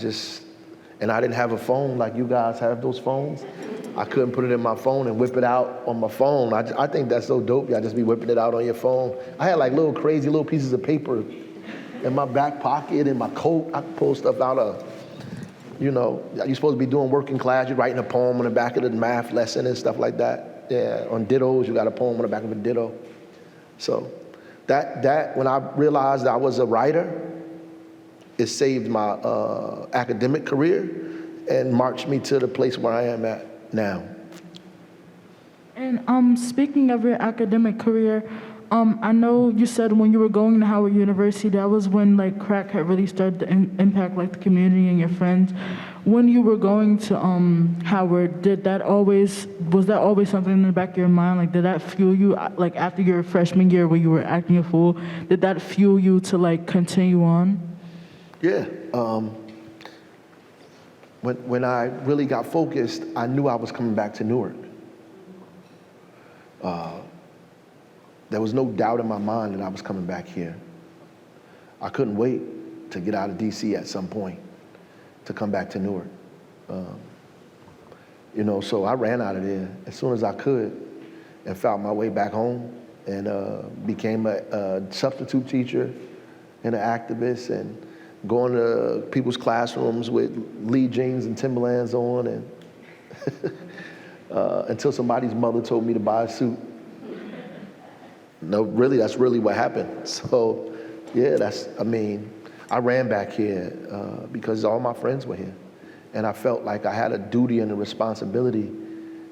didn't have a phone like you guys have those phones. I couldn't put it in my phone and whip it out on my phone. I think that's so dope. Y'all just be whipping it out on your phone. I had like little crazy little pieces of paper in my back pocket, in my coat. I could pull stuff out of, you know, you're supposed to be doing working class. You're writing a poem on the back of the math lesson and stuff like that. Yeah, on dittos, you got a poem on the back of a ditto. So that when I realized that I was a writer, it saved my academic career, and marched me to the place where I am at now. And speaking of your academic career, I know you said when you were going to Howard University, that was when like crack had really started to impact like the community and your friends. When you were going to Howard, was that always something in the back of your mind? Like, did that fuel you? Like after your freshman year, where you were acting a fool, did that fuel you to like continue on? Yeah. When I really got focused, I knew I was coming back to Newark. There was no doubt in my mind that I was coming back here. I couldn't wait to get out of DC at some point to come back to Newark. So I ran out of there as soon as I could and found my way back home and became a substitute teacher and an activist and going to people's classrooms with Lee jeans and Timberlands on and until somebody's mother told me to buy a suit. No, really, that's really what happened. So, yeah, I ran back here because all my friends were here. And I felt like I had a duty and a responsibility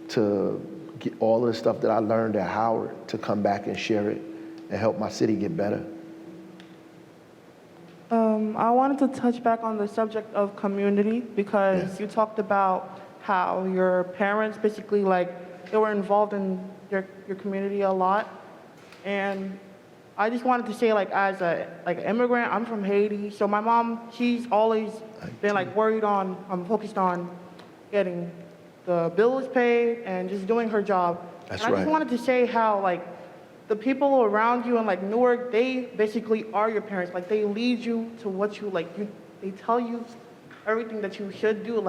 to get all of the stuff that I learned at Howard to come back and share it and help my city get better. I wanted to touch back on the subject of community because you talked about how your parents basically they were involved in your community a lot. And I just wanted to say, as an immigrant, I'm from Haiti, so my mom, she's always been focused on getting the bills paid and just doing her job. That's and I right. just wanted to say how the people around you in Newark, they basically are your parents. They lead you to what you they tell you everything that you should do.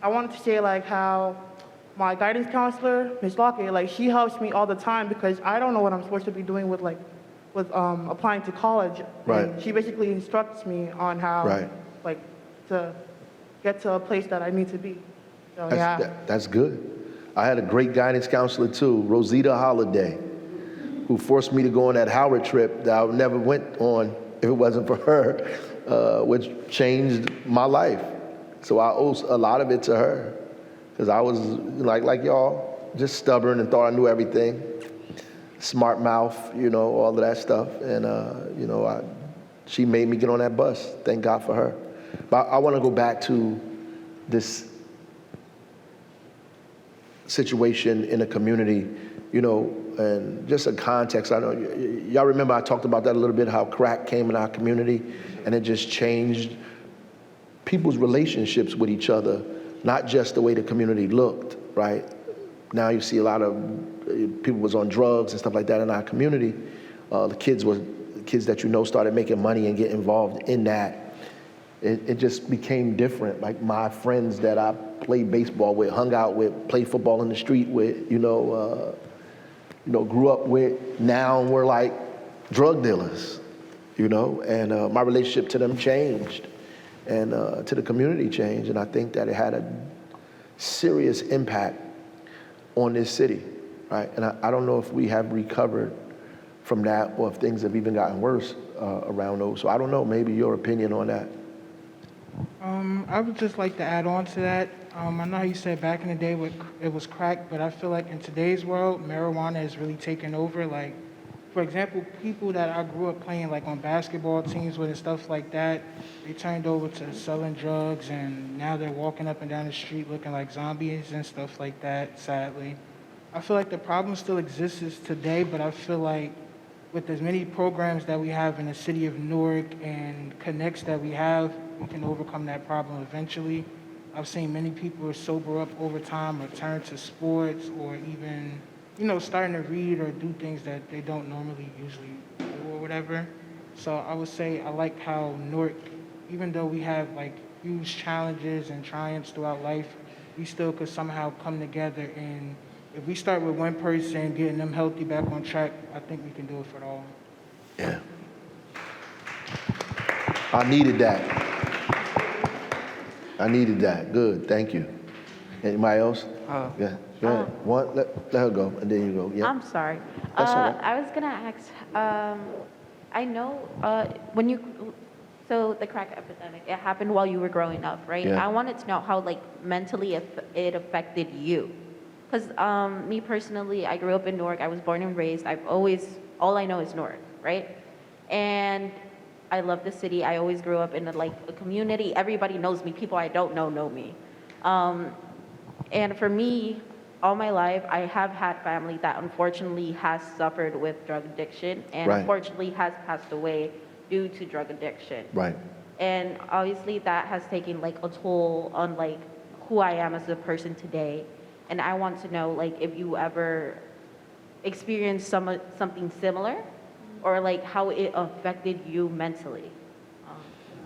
I wanted to say how my guidance counselor, Ms. Lockett, she helps me all the time because I don't know what I'm supposed to be doing with applying to college. Right. And she basically instructs me on how to get to a place that I need to be. So That's good. I had a great guidance counselor too, Rosita Holiday, who forced me to go on that Howard trip that I never went on if it wasn't for her, which changed my life. So I owe a lot of it to her. Because I was like y'all, just stubborn and thought I knew everything. Smart mouth, all of that stuff. And, she made me get on that bus. Thank God for her. But I want to go back to this situation in the community, and just a context. I know y'all remember I talked about that a little bit, how crack came in our community and it just changed people's relationships with each other. Not just the way the community looked, right? Now you see a lot of people was on drugs and stuff like that in our community. The kids that started making money and get involved in that. It just became different. Like my friends that I played baseball with, hung out with, played football in the street with, grew up with, now we're like drug dealers, and my relationship to them changed. And to the community change. And I think that it had a serious impact on this city, right? And I don't know if we have recovered from that or if things have even gotten worse around those. So I don't know, maybe your opinion on that. I would just like to add on to that. I know how you said back in the day it was crack, but I feel like in today's world, marijuana has really taken over. For example, people that I grew up playing on basketball teams with and stuff like that, they turned over to selling drugs and now they're walking up and down the street looking like zombies and stuff like that, sadly. I feel like the problem still exists today, but I feel like with as many programs that we have in the city of Newark and connects that we have, we can overcome that problem eventually. I've seen many people sober up over time or turn to sports or even starting to read or do things that they don't normally usually do or whatever. So I would say I like how Newark, even though we have huge challenges and triumphs throughout life, we still could somehow come together. And if we start with one person, getting them healthy back on track, I think we can do it for all. Yeah. I needed that. Good, thank you. Anybody else? Yeah. Go ahead. Let her go, and then you go. Yeah. I'm sorry. That's all right. I was gonna ask. I know when you so the crack epidemic, it happened while you were growing up, right? Yeah. I wanted to know how, like, mentally it affected you. Because me personally, I grew up in Newark. I was born and raised. All I know is Newark, right? And I love the city. I always grew up in a community. Everybody knows me. People I don't know me. And for me, all my life, I have had family that unfortunately has suffered with drug addiction and Right. unfortunately has passed away due to drug addiction. Right. And obviously that has taken like a toll on like who I am as a person today. And I want to know like if you ever experienced something similar or like how it affected you mentally.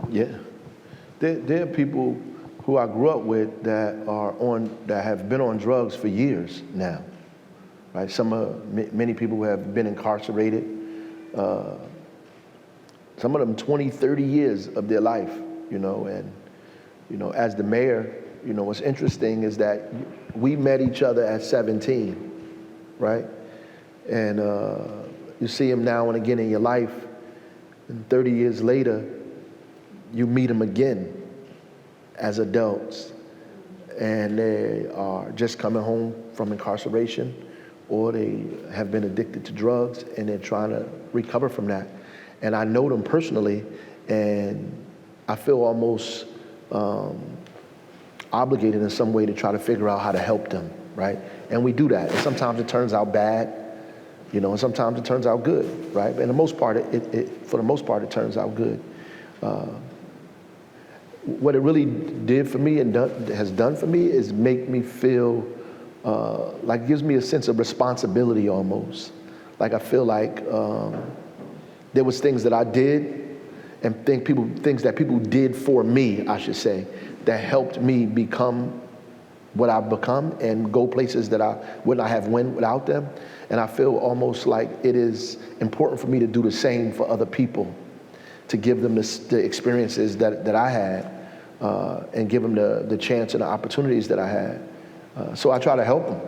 Yeah. There are people who I grew up with that have been on drugs for years now, right? Many people who have been incarcerated, some of them 20, 30 years of their life, and, as the mayor, what's interesting is that we met each other at 17, right? And you see him now and again in your life, and 30 years later, you meet him again as adults, and they are just coming home from incarceration, or they have been addicted to drugs, and they're trying to recover from that. And I know them personally, and I feel almost obligated in some way to try to figure out how to help them, right? And we do that. And sometimes it turns out bad, and sometimes it turns out good, right? And for the most part, it turns out good. What it really did for me and has done for me is make me feel like it gives me a sense of responsibility almost. Like I feel like there was things that I did and things that people did for me, I should say, that helped me become what I've become and go places that I would not have went without them. And I feel almost like it is important for me to do the same for other people, to give them the experiences that I had, and give them the chance and the opportunities that I had. So I try to help them.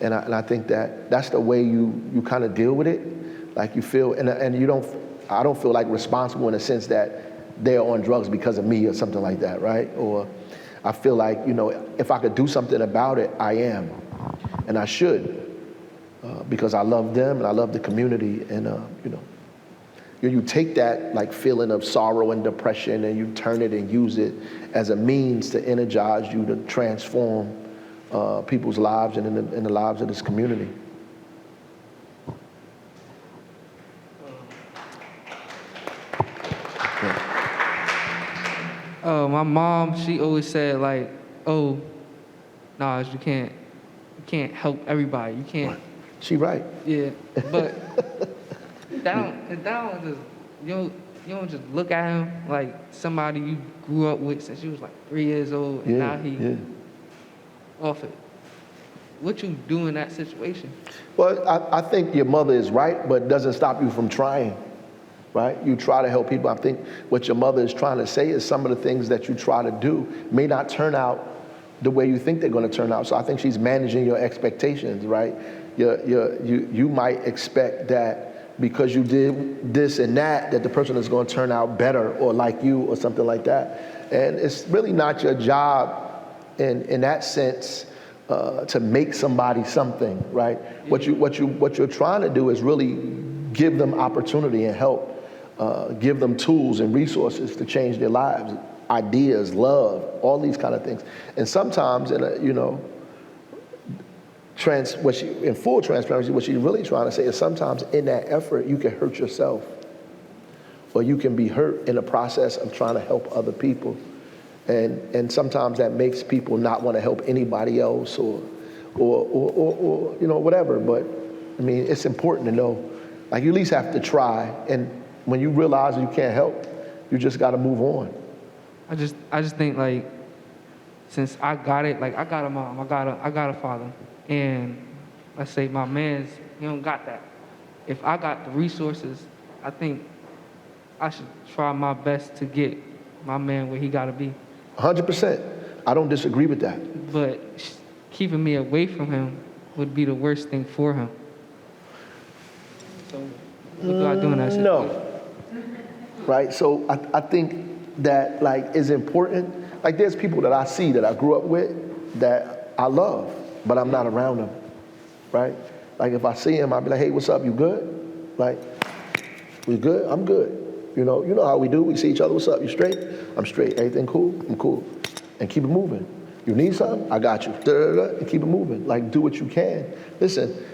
And I think that's the way you kind of deal with it. Like you feel, and I don't feel like responsible in the sense that they're on drugs because of me or something like that, right? Or I feel like, if I could do something about it, I am. And I should, because I love them and I love the community. And, you take that like feeling of sorrow and depression and you turn it and use it as a means to energize you to transform people's lives and in the lives of this community. My mom, she always said like, "Oh, Naj, you can't help everybody. You can't." She right. Yeah, but down just you don't just look at him like somebody you grew up with since you was like 3 years old, and now he off it. What you do in that situation? Well, I think your mother is right, but it doesn't stop you from trying, right? You try to help people. I think what your mother is trying to say is some of the things that you try to do may not turn out the way you think they're going to turn out. So I think she's managing your expectations, right? You might expect that because you did this and that the person is going to turn out better or like you or something like that. And it's really not your job in that sense to make somebody something, right? What you're trying to do is really give them opportunity and help, give them tools and resources to change their lives, ideas, love, all these kind of things. And sometimes, in full transparency, what she's really trying to say is sometimes in that effort, you can hurt yourself, or you can be hurt in the process of trying to help other people. And sometimes that makes people not want to help anybody else or whatever. But I mean, it's important to know, like you at least have to try. And when you realize you can't help, you just got to move on. I just think like, since I got it, like I got a mom, I got a father, and let's say my man's, he don't got that. If I got the resources, I think I should try my best to get my man where he got to be. 100%. I don't disagree with that. But keeping me away from him would be the worst thing for him. So what do I do in that situation? No. Right? So I think that like is important. Like there's people that I see that I grew up with that I love, but I'm not around them, right? Like if I see him, I'll be like, hey, what's up? You good? Like, we good? I'm good. You know how we do. We see each other. What's up? You straight? I'm straight. Everything cool? I'm cool. And keep it moving. You need something? I got you. Da-da-da-da, and keep it moving. Like do what you can. Listen,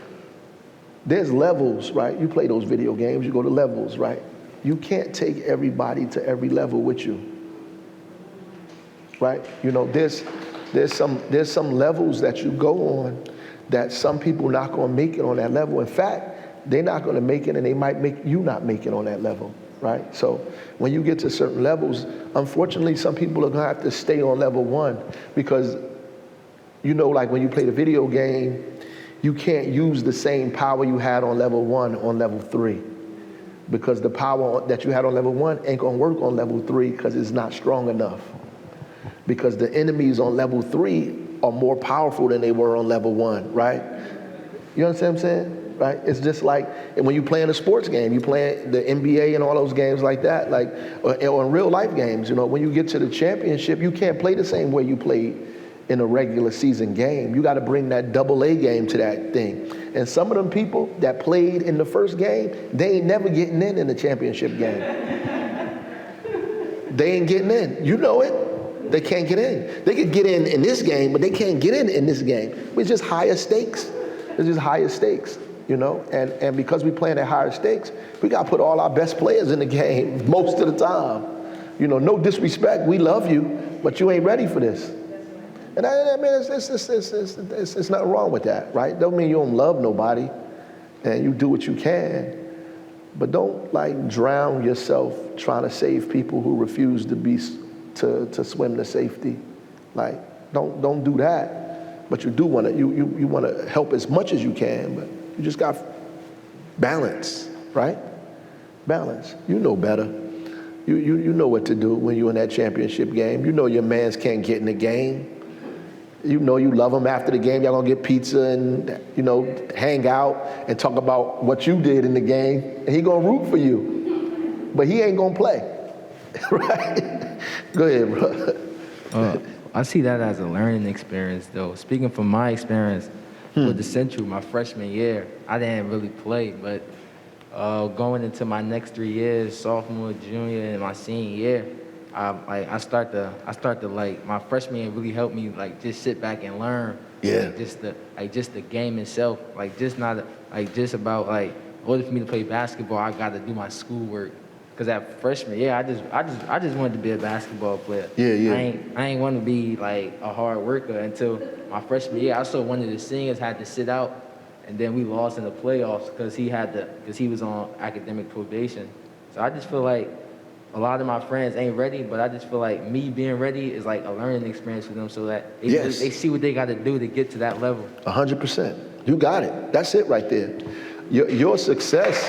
there's levels, right? You play those video games. You go to levels, right? You can't take everybody to every level with you, right? You know, there's some levels that you go on that some people not going to make it on that level. In fact, they're not going to make it, and they might make you not make it on that level, right? So when you get to certain levels, unfortunately, some people are going to have to stay on level 1 because, you know, like when you play the video game, you can't use the same power you had on level 1 on level 3 because the power that you had on level 1 ain't going to work on level 3 because it's not strong enough. Because the enemies on level 3 are more powerful than they were on level 1, right? You understand what I'm saying? Right? It's just like when you play in a sports game, you play the NBA and all those games like that, like or in real life games, you know, when you get to the championship, you can't play the same way you played in a regular season game. You got to bring that AA game to that thing. And some of them people that played in the first game, they ain't never getting in the championship game. They ain't getting in. You know it. They can't get in. They could get in this game, but they can't get in this game. It's just higher stakes. It's just higher stakes, you know? And because we playing at higher stakes, we got to put all our best players in the game most of the time. You know, no disrespect. We love you, but you ain't ready for this. And I mean, it's nothing wrong with that, right? Don't mean you don't love nobody and you do what you can, but don't like drown yourself trying to save people who refuse to swim to safety. Like, don't do that. But you do want to, you want to help as much as you can, but you just got balance, right? Balance. You know better. You know what to do when you're in that championship game. You know your mans can't get in the game. You know you love them after the game. Y'all gonna get pizza and, you know, hang out and talk about what you did in the game. And he gonna root for you, but he ain't gonna play, right? Go ahead, bro. I see that as a learning experience, though. Speaking from my experience with the Central, my freshman year, I didn't really play, but going into my next 3 years, sophomore, junior, and my senior year, I start to like my freshman year really helped me like just sit back and learn. Yeah. Just the game itself, like just not like just about like in order for me to play basketball, I got to do my schoolwork. Cause at freshman year, I just wanted to be a basketball player. Yeah. I ain't want to be like a hard worker until my freshman year. I saw one of the seniors had to sit out, and then we lost in the playoffs because he was on academic probation. So I just feel like a lot of my friends ain't ready, but I just feel like me being ready is like a learning experience for them so that they see what they got to do to get to that level. 100%. You got it. That's it right there. Your success,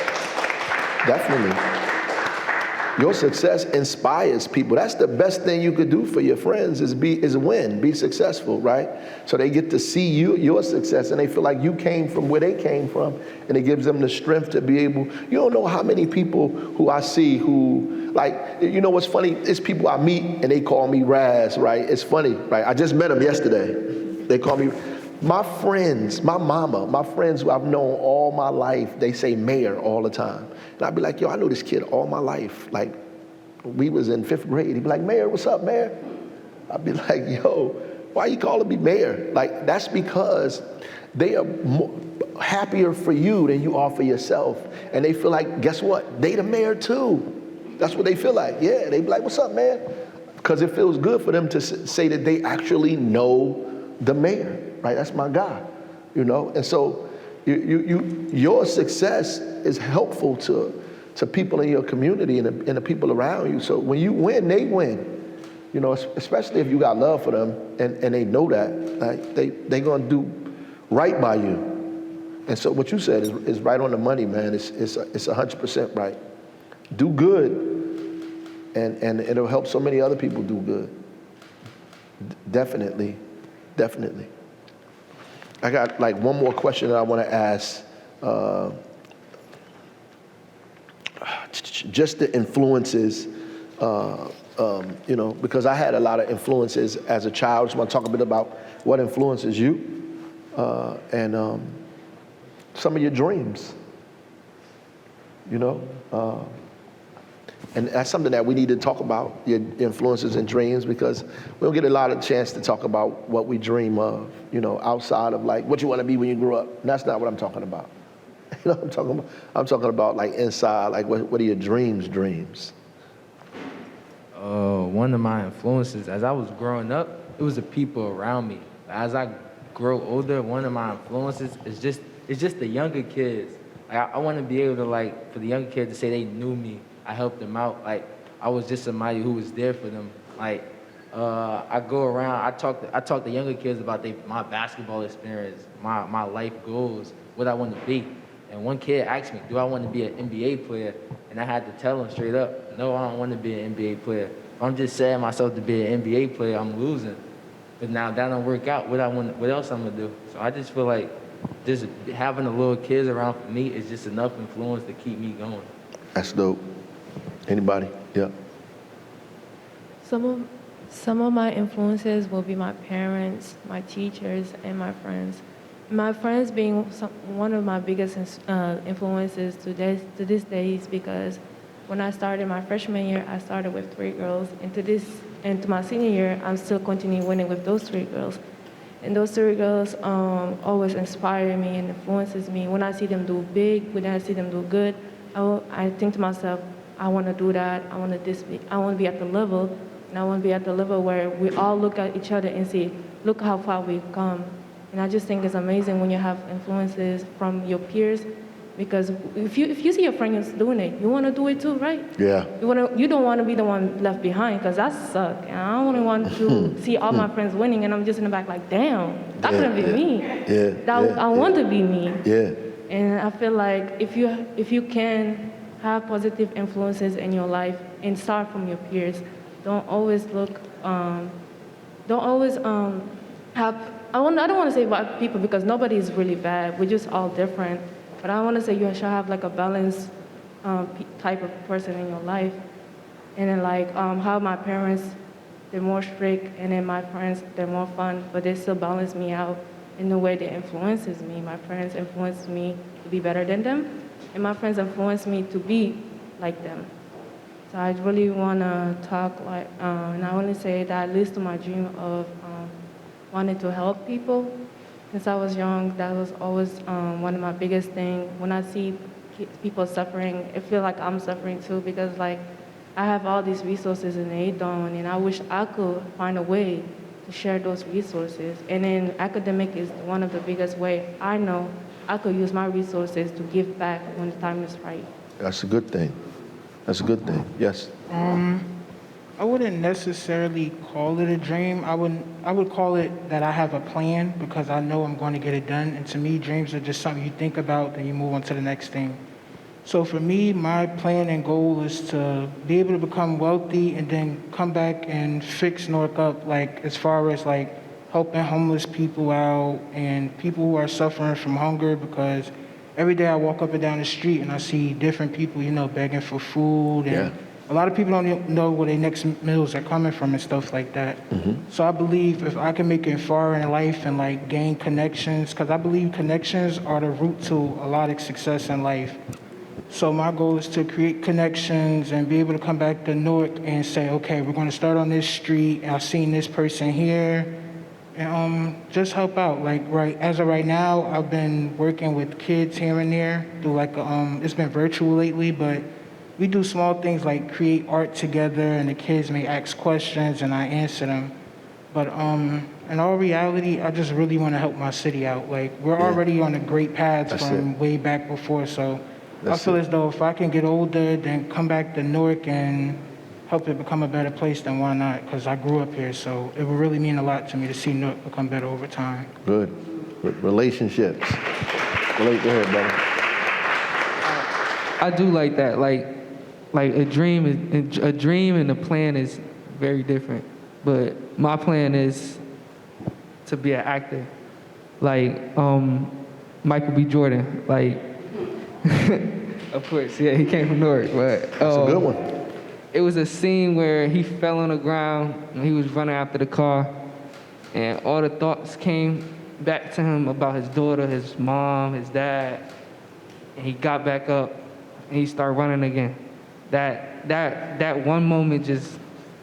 definitely. Your success inspires people. That's the best thing you could do for your friends is win, be successful, right? So they get to see your success and they feel like you came from where they came from, and it gives them the strength to be able, you don't know how many people who I see who, like, you know what's funny? It's people I meet and they call me Raz, right? It's funny, right? I just met them yesterday. They call me, my friends, my mama, my friends who I've known all my life, they say Mayor all the time. And I'd be like, yo, I know this kid all my life. Like, we was in 5th grade. He'd be like, Mayor, what's up, Mayor? I'd be like, yo, why you calling me Mayor? Like, that's because they are happier for you than you are for yourself. And they feel like, guess what? They the mayor too. That's what they feel like. Yeah, they be like, what's up, man? Because it feels good for them to say that they actually know the mayor, right? That's my guy, you know? And so your success is helpful to people in your community and the people around you. So when you win, they win, you know, especially if you got love for them and they know that, like they gonna do right by you. And so what you said is right on the money, man. It's 100% right. Do good, and it'll help so many other people do good. Definitely. I got like one more question that I want to ask. Just the influences You know, because I had a lot of influences as a child. Just want to talk a bit about what influences you and some of your dreams, you know. And that's something that we need to talk about, your influences and dreams, because we don't get a lot of chance to talk about what we dream of, you know, outside of like what you want to be when you grow up. And that's not what I'm talking about. You know what I'm talking about? I'm talking about like inside, like what are your dreams? One of my influences, as I was growing up, it was the people around me. As I grow older, one of my influences is just the younger kids. Like, I want to be able to, like, for the younger kids to say they knew me. I helped them out. Like, I was just somebody who was there for them. Like, I go around, I talk to younger kids about my basketball experience, my life goals, what I want to be. And one kid asked me, do I want to be an NBA player? And I had to tell him straight up, no, I don't want to be an NBA player. If I'm just setting myself to be an NBA player, I'm losing. But now that don't work out, what else I'm going to do? So I just feel like just having the little kids around for me is just enough influence to keep me going. That's dope. Anybody? Yeah. Some of my influences will be my parents, my teachers, and my friends. My friends being one of my biggest influences to this day is because when I started my freshman year, I started with 3 girls, and to my senior year, I'm still continuing winning with those 3 girls. And those 3 girls always inspire me and influences me. When I see them do big, when I see them do good, I think to myself, I want to do that. I want to be at the level, and I want to be at the level where we all look at each other and say, look how far we've come. And I just think it's amazing when you have influences from your peers, because if you see your friend is doing it, you want to do it too, right? Yeah. You don't want to be the one left behind, because that suck. And I only want to see all my friends winning, and I'm just in the back like, damn, that couldn't be me. I want to be me. Yeah. And I feel like if you can have positive influences in your life and start from your peers, don't always I don't want to say about people, because nobody is really bad. We're just all different. But I want to say you should have like a balanced type of person in your life. And then like how my parents, they're more strict, and then my friends, they're more fun, but they still balance me out in the way they influences me. My friends influence me to be better than them, and my friends influence me to be like them. So I really want to talk like, and I want to say that leads to my dream of wanted to help people. Since I was young, that was always one of my biggest things. When I see people suffering, I feel like I'm suffering too, because like I have all these resources and they don't, and I wish I could find a way to share those resources. And then academic is one of the biggest way I know I could use my resources to give back when the time is right. That's a good thing. That's a good thing. Yes. I wouldn't necessarily call it a dream. I would call it that I have a plan, because I know I'm going to get it done. And to me, dreams are just something you think about, then you move on to the next thing. So for me, my plan and goal is to be able to become wealthy and then come back and fix Newark up, like as far as like helping homeless people out and people who are suffering from hunger, because every day I walk up and down the street and I see different people, you know, begging for food, and a lot of people don't know where their next meals are coming from and stuff like that. So I believe if I can make it far in life and like gain connections, because I believe connections are the root to a lot of success in life. So my goal is to create connections and be able to come back to Newark and say, okay, we're going to start on this street, and I've seen this person here, and just help out. Like as of right now, I've been working with kids here and there through like it's been virtual lately, but we do small things like create art together, and the kids may ask questions and I answer them. But in all reality, I just really want to help my city out. Like we're already on a great path from way back before, so I feel as though if I can get older, then come back to Newark and help it become a better place, then why not? Because I grew up here, so it would really mean a lot to me to see Newark become better over time. Good. Relationships. Relate to her, brother. I do like that. Like a dream and a plan is very different. But my plan is to be an actor, like Michael B. Jordan. Like, of course, yeah, he came from Newark, but That's a good one. it was a scene where he fell on the ground and he was running after the car, and all the thoughts came back to him about his daughter, his mom, his dad, and he got back up and he started running again. That one moment just,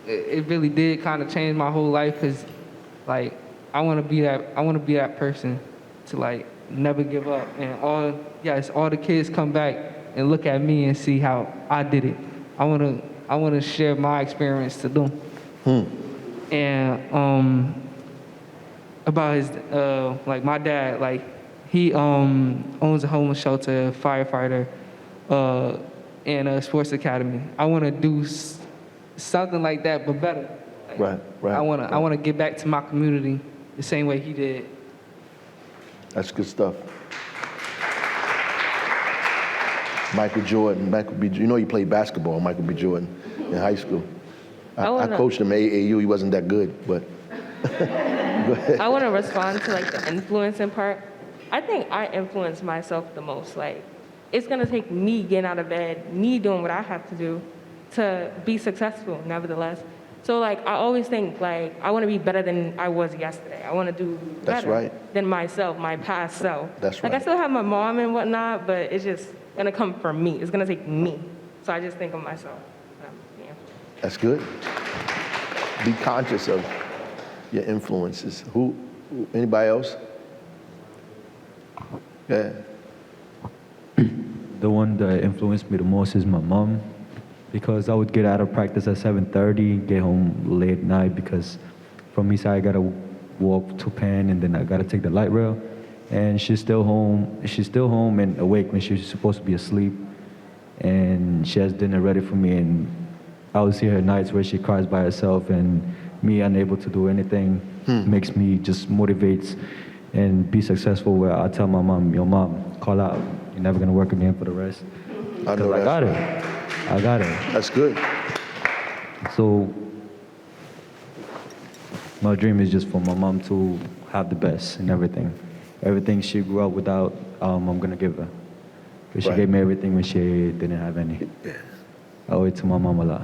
it really did kind of change my whole life, because like I want to be that person to like never give up, and all the kids come back and look at me and see how I did it. I want to share my experience to them. And about his like my dad, like he owns a homeless shelter, firefighter, and a sports academy. I want to do something like that, but better. Like, Right. I want to get back to my community the same way he did. That's good stuff. Michael Jordan, you know he played basketball, Michael B. Jordan, in high school. I coached him at AAU. He wasn't that good, but go ahead. I want to respond to like the influencing part. I think I influence myself the most. Like, it's gonna take me getting out of bed, me doing what I have to do to be successful, nevertheless. So like, I always think like, I want to be better than I was yesterday. I want to do That's better right. than myself, my past self. That's Like, right. I still have my mom and whatnot, but it's just gonna come from me. It's gonna take me. So I just think of myself. Yeah. That's good. Be conscious of your influences. Anybody else? Yeah. The one that influenced me the most is my mom, because I would get out of practice at 7:30, get home late night, because from Eastside I gotta walk to Penn, and then I gotta take the light rail. And she's still home and awake when she's supposed to be asleep. And she has dinner ready for me, and I would see her nights where she cries by herself, and me unable to do anything makes me just motivates and be successful, where I tell my mom, "Yo, mom, call out. You're never gonna work again for the rest." I know I got that's it. I got it. That's good. So my dream is just for my mom to have the best in everything. Everything she grew up without, I'm gonna give her. Because she Right. gave me everything when she didn't have any. I owe it to my mom a lot.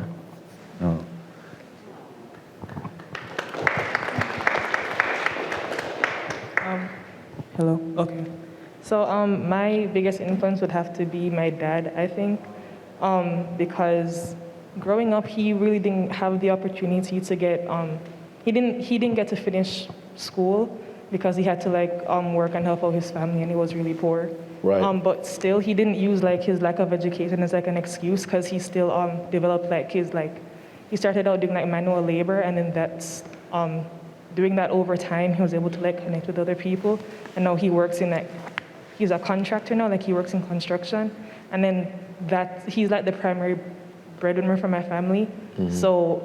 No. Hello. Okay. So my biggest influence would have to be my dad, I think, because growing up he really didn't have the opportunity to get he didn't get to finish school because he had to work and help out his family, and he was really poor. Right. But still, he didn't use his lack of education as an excuse, because he still developed he started out doing manual labor, and then that's doing that over time, he was able to connect with other people, and now he works in he's a contractor now, he works in construction, and then he's the primary breadwinner for my family. Mm-hmm. So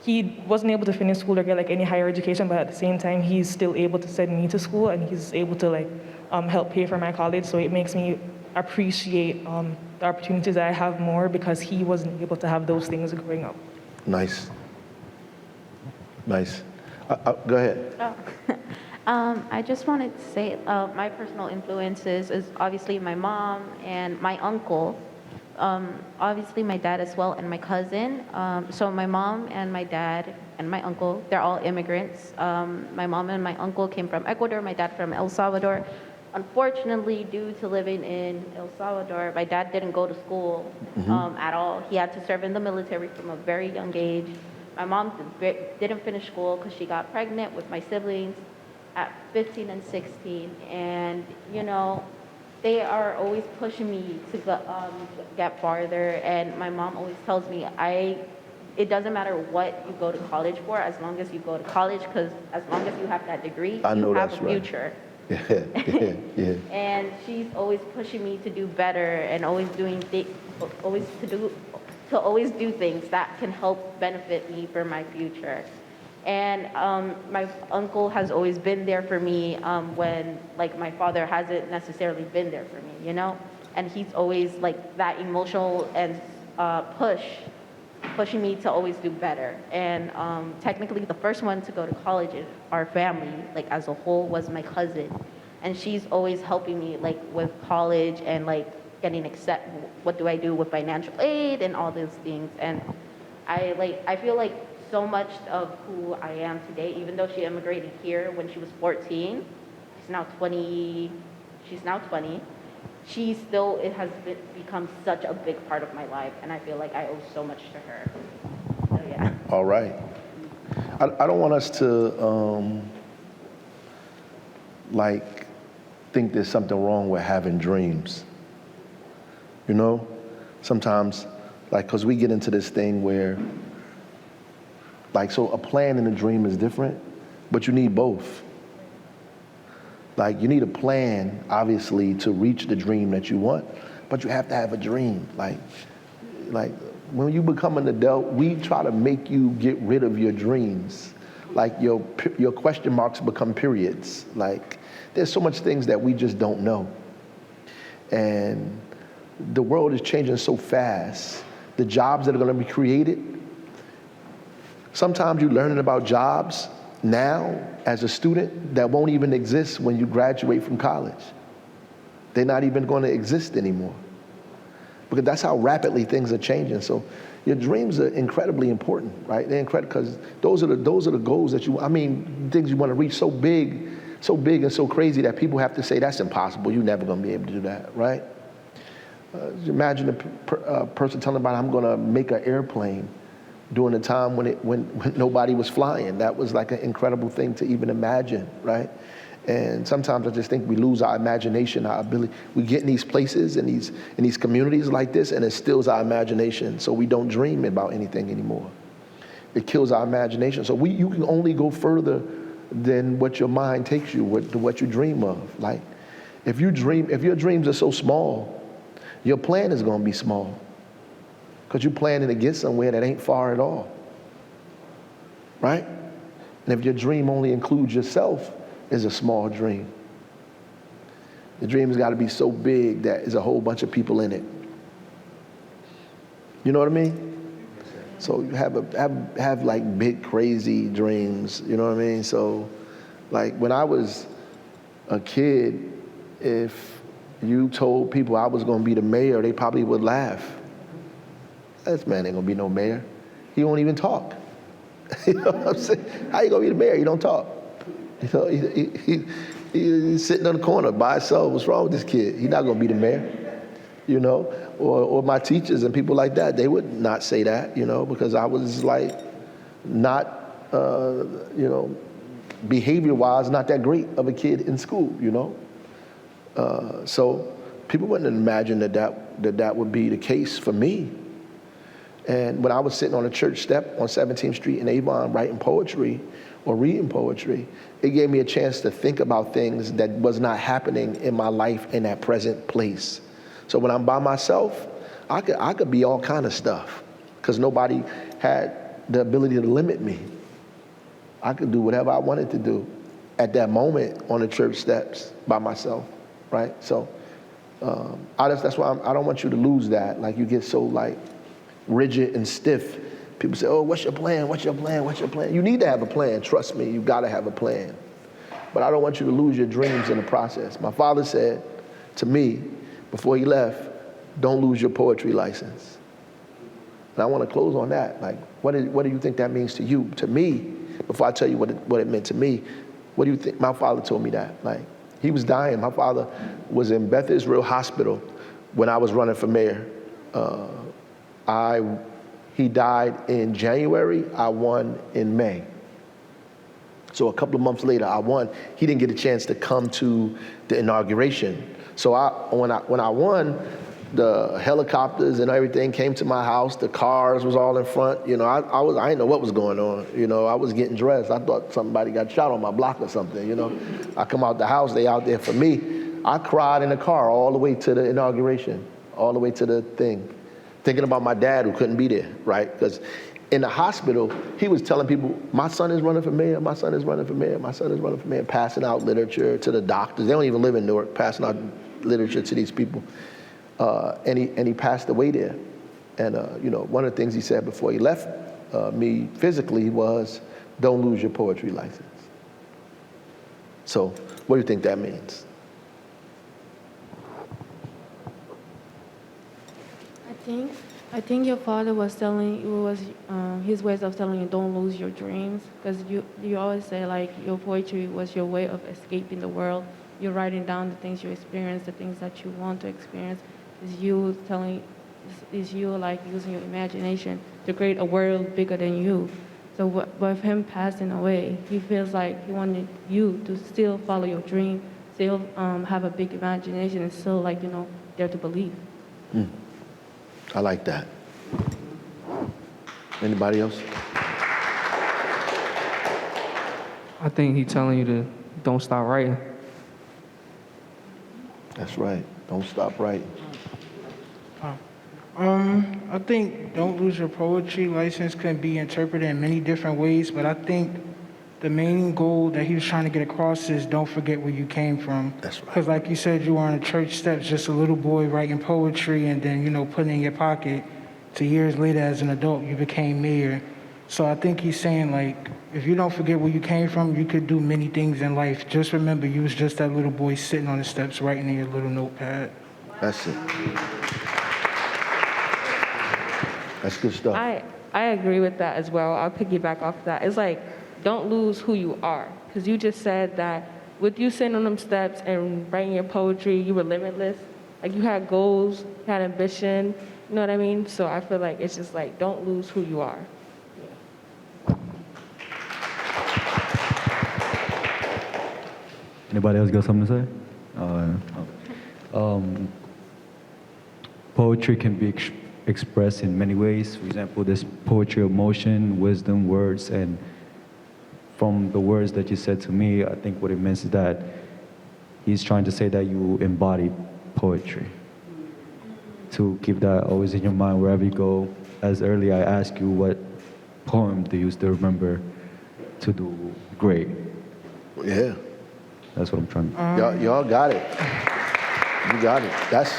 he wasn't able to finish school or get any higher education, but at the same time, he's still able to send me to school, and he's able to help pay for my college. So it makes me appreciate the opportunities that I have more, because he wasn't able to have those things growing up. Nice. Nice. Go ahead. I just wanted to say my personal influences is obviously my mom and my uncle. Obviously my dad as well, and my cousin. So my mom and my dad and my uncle, they're all immigrants. My mom and my uncle came from Ecuador, my dad from El Salvador. Unfortunately, due to living in El Salvador, my dad didn't go to school at all. He had to serve in the military from a very young age. My mom didn't finish school because she got pregnant with my siblings at 15 and 16. And, they are always pushing me to get farther. And my mom always tells me, it doesn't matter what you go to college for, as long as you go to college, because as long as you have that degree, you have a future. Yeah. And she's always pushing me to do better, and always do things that can help benefit me for my future. And my uncle has always been there for me when my father hasn't necessarily been there for me, And he's always that emotional and pushing me to always do better. And technically the first one to go to college in our family, as a whole, was my cousin. And she's always helping me with college and getting accept. What do I do with financial aid and all those things? And I feel like so much of who I am today, even though she immigrated here when she was 14, she's now 20. It has become such a big part of my life, and I feel like I owe so much to her. So yeah. All right. I don't want us to like think there's something wrong with having dreams. You know, sometimes, like, because we get into this thing where, like, so a plan and a dream is different, but you need both. Like, you need a plan, obviously, to reach the dream that you want, but you have to have a dream. Like when you become an adult, we try to make you get rid of your dreams. Like your question marks become periods. Like there's so much things that we just don't know. And the world is changing so fast. The jobs that are going to be created, sometimes you're learning about jobs now as a student that won't even exist when you graduate from college. They're not even going to exist anymore. Because that's how rapidly things are changing. So your dreams are incredibly important, right? They're incredible because those are the goals that things you want to reach so big and so crazy that people have to say, that's impossible. You're never going to be able to do that, right? Imagine a person telling about, I'm going to make an airplane during a time when nobody was flying. That was like an incredible thing to even imagine, right? And sometimes I just think we lose our imagination, our ability. We get in these places and in these communities like this, and it stills our imagination, so we don't dream about anything anymore. It kills our imagination. So you can only go further than what your mind takes you, what you dream of. Like, if your dreams are so small, your plan is going to be small, because you're planning to get somewhere that ain't far at all, right? And if your dream only includes yourself, is a small dream. The dream's got to be so big that there's a whole bunch of people in it. You know what I mean? So you have like big crazy dreams. You know what I mean? So, like when I was a kid, if you told people I was going to be the mayor, they probably would laugh. This man ain't gonna be no mayor. He won't even talk. You know what I'm saying? How you gonna be the mayor? You don't talk. You know, he's sitting on the corner by himself. What's wrong with this kid? He's not going to be the mayor, you know? Or my teachers and people like that, they would not say that, you know, because I was like not, behavior-wise, not that great of a kid in school, you know? So people wouldn't imagine that would be the case for me. And when I was sitting on a church step on 17th Street in Avon writing poetry or reading poetry, it gave me a chance to think about things that was not happening in my life in that present place. So when I'm by myself, I could be all kind of stuff because nobody had the ability to limit me. I could do whatever I wanted to do at that moment on the church steps by myself, right? So that's why I don't want you to lose that. Like you get so like rigid and stiff. People say, oh, what's your plan? What's your plan? What's your plan? You need to have a plan. Trust me, you got to have a plan. But I don't want you to lose your dreams in the process. My father said to me before he left, don't lose your poetry license. And I want to close on that. Like, what do you think that means to you? To me, before I tell you what it meant to me, what do you think? My father told me that. Like, he was dying. My father was in Beth Israel Hospital when I was running for mayor. He died in January, I won in May. So a couple of months later, I won. He didn't get a chance to come to the inauguration. So when I won, the helicopters and everything came to my house. The cars was all in front. You know, I didn't know what was going on. You know, I was getting dressed. I thought somebody got shot on my block or something, you know. I come out the house, they out there for me. I cried in the car all the way to the inauguration, all the way to the thing. Thinking about my dad who couldn't be there, right? Because in the hospital, he was telling people, my son is running for mayor, my son is running for mayor, my son is running for mayor, passing out literature to the doctors. They don't even live in Newark, passing out literature to these people. And he passed away there. And, one of the things he said before he left me physically was, don't lose your poetry license. So what do you think that means? I think your father was telling you was his ways of telling you don't lose your dreams because you always say like your poetry was your way of escaping the world. You're writing down the things you experience, the things that you want to experience. Is you like using your imagination to create a world bigger than you. So with him passing away, he feels like he wanted you to still follow your dream, still have a big imagination, and still like dare to believe. I like that. Anybody else? I think he's telling you to don't stop writing. That's right. Don't stop writing. I think don't lose your poetry license can be interpreted in many different ways, but I think the main goal that he was trying to get across is don't forget where you came from. That's right. Because like you said, you were on the church steps, just a little boy writing poetry and then, putting it in your pocket. To years later as an adult, you became mayor. So I think he's saying like, if you don't forget where you came from, you could do many things in life. Just remember you was just that little boy sitting on the steps writing in your little notepad. That's it. That's good stuff. I agree with that as well. I'll piggyback off that. It's like, don't lose who you are. Because you just said that with you sitting on them steps and writing your poetry, you were limitless. Like you had goals, you had ambition, you know what I mean? So I feel like it's just like, don't lose who you are. Anybody else got something to say? Poetry can be expressed in many ways. For example, there's poetry of motion, wisdom, words, and from the words that you said to me, I think what it means is that he's trying to say that you embody poetry. To keep that always in your mind wherever you go. As earlier I asked you, what poem do you still remember to do great? Yeah. That's what I'm trying to Y'all got it. You got it. That's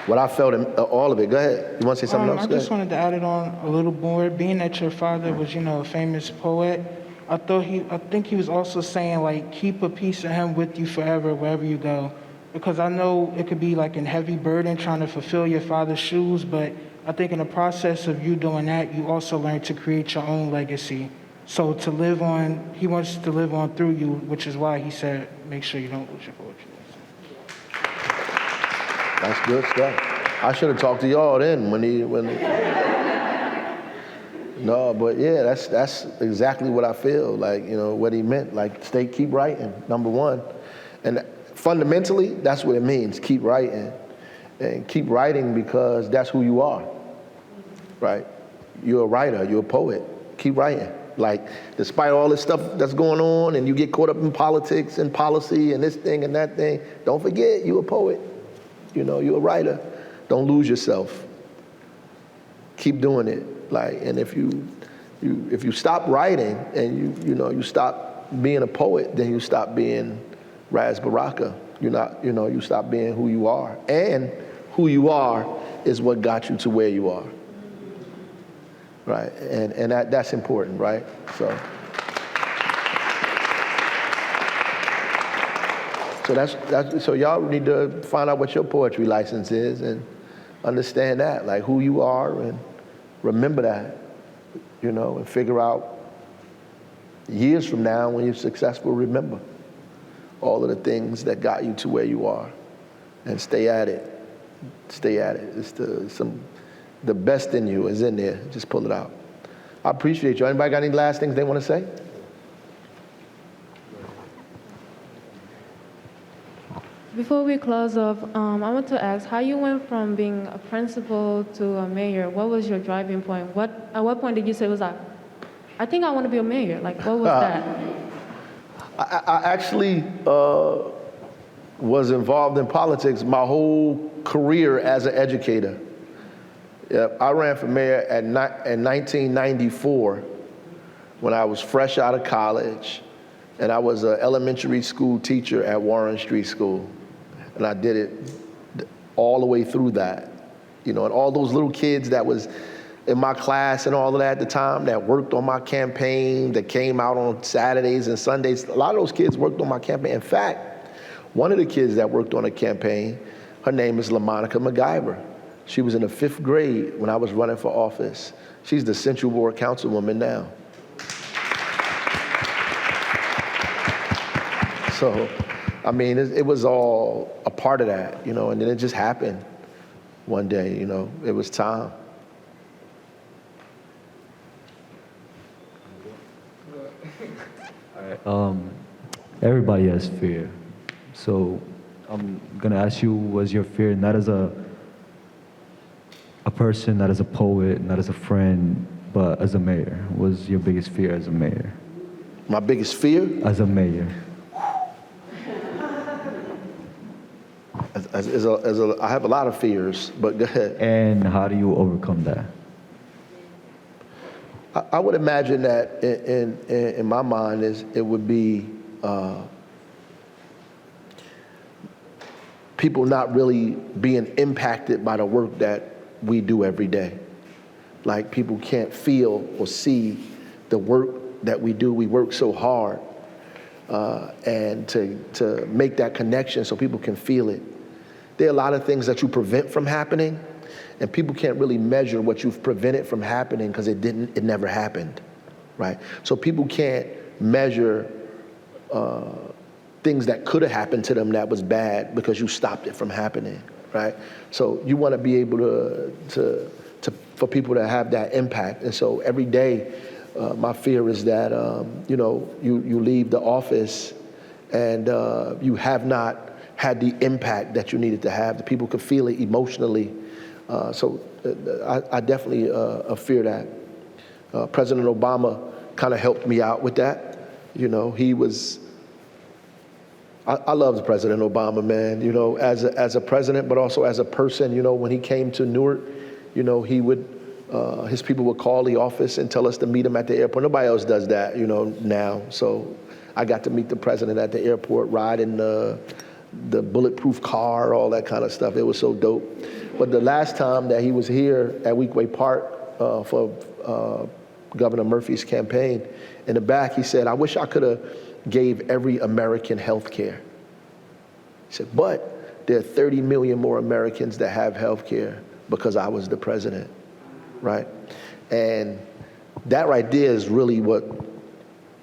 what I felt in all of it. Go ahead. You want to say something else? I just wanted to add it on a little more. Being that your father was, a famous poet, I think he was also saying like keep a piece of him with you forever wherever you go, because I know it could be like a heavy burden trying to fulfill your father's shoes, but I think in the process of you doing that, you also learn to create your own legacy. So to live on, he wants to live on through you, which is why he said make sure you don't lose your poetry. That's good stuff. I should have talked to y'all then when No, but yeah, that's exactly what I feel. Like, what he meant. Like, keep writing, number one. And fundamentally, that's what it means, keep writing. And keep writing because that's who you are, right? You're a writer, you're a poet. Keep writing. Like, despite all this stuff that's going on and you get caught up in politics and policy and this thing and that thing, don't forget you're a poet. You're a writer. Don't lose yourself. Keep doing it. Like, and if you stop writing and you stop being a poet, then you stop being Raz Baraka. You stop being who you are. And who you are is what got you to where you are. Right? And that's important, right? So y'all need to find out what your poetry license is and understand that, like who you are, and remember that, and figure out years from now when you're successful, remember all of the things that got you to where you are, and stay at it. Stay at it. It's the best in you is in there. Just pull it out. I appreciate you. Anybody got any last things they want to say? Before we close off, I want to ask how you went from being a principal to a mayor. What was your driving point? At what point did you say was like, I think I want to be a mayor? Like, what was that? I actually was involved in politics my whole career as an educator. I ran for mayor in 1994 when I was fresh out of college, and I was an elementary school teacher at Warren Street School. And I did it all the way through that. And all those little kids that was in my class and all of that at the time that worked on my campaign, that came out on Saturdays and Sundays, a lot of those kids worked on my campaign. In fact, one of the kids that worked on the campaign, her name is LaMonica MacGyver. She was in the 5th grade when I was running for office. She's the Central Ward Councilwoman now. So, I mean, it was all a part of that, you know, and then it just happened one day, you know, it was time. Everybody has fear. So I'm gonna ask you, was your fear not as a person, not as a poet, not as a friend, but as a mayor? Was your biggest fear as a mayor? My biggest fear? As a mayor. I have a lot of fears, but go ahead. And how do you overcome that? I would imagine that in my mind it would be people not really being impacted by the work that we do every day. Like people can't feel or see the work that we do. We work so hard, and to make that connection so people can feel it. There are a lot of things that you prevent from happening, and people can't really measure what you've prevented from happening because it never happened, right? So people can't measure things that could have happened to them that was bad because you stopped it from happening, right? So you want to be able for people to have that impact. And so every day, my fear is that, you know, you leave the office and you have not had the impact that you needed to have. The people could feel it emotionally. So I definitely fear that. President Obama kind of helped me out with that. You know, he was, I love President Obama, man, you know, as a president, but also as a person. You know, when he came to Newark, you know, he would, his people would call the office and tell us to meet him at the airport. Nobody else does that, you know, now. So I got to meet the president at the airport, ride in the bulletproof car, all that kind of stuff. It was so dope. But the last time that he was here at Weekway Park for Governor Murphy's campaign, in the back, he said, I wish I could have gave every American health care. He said, but there are 30 million more Americans that have health care because I was the president, right? And that right there is really what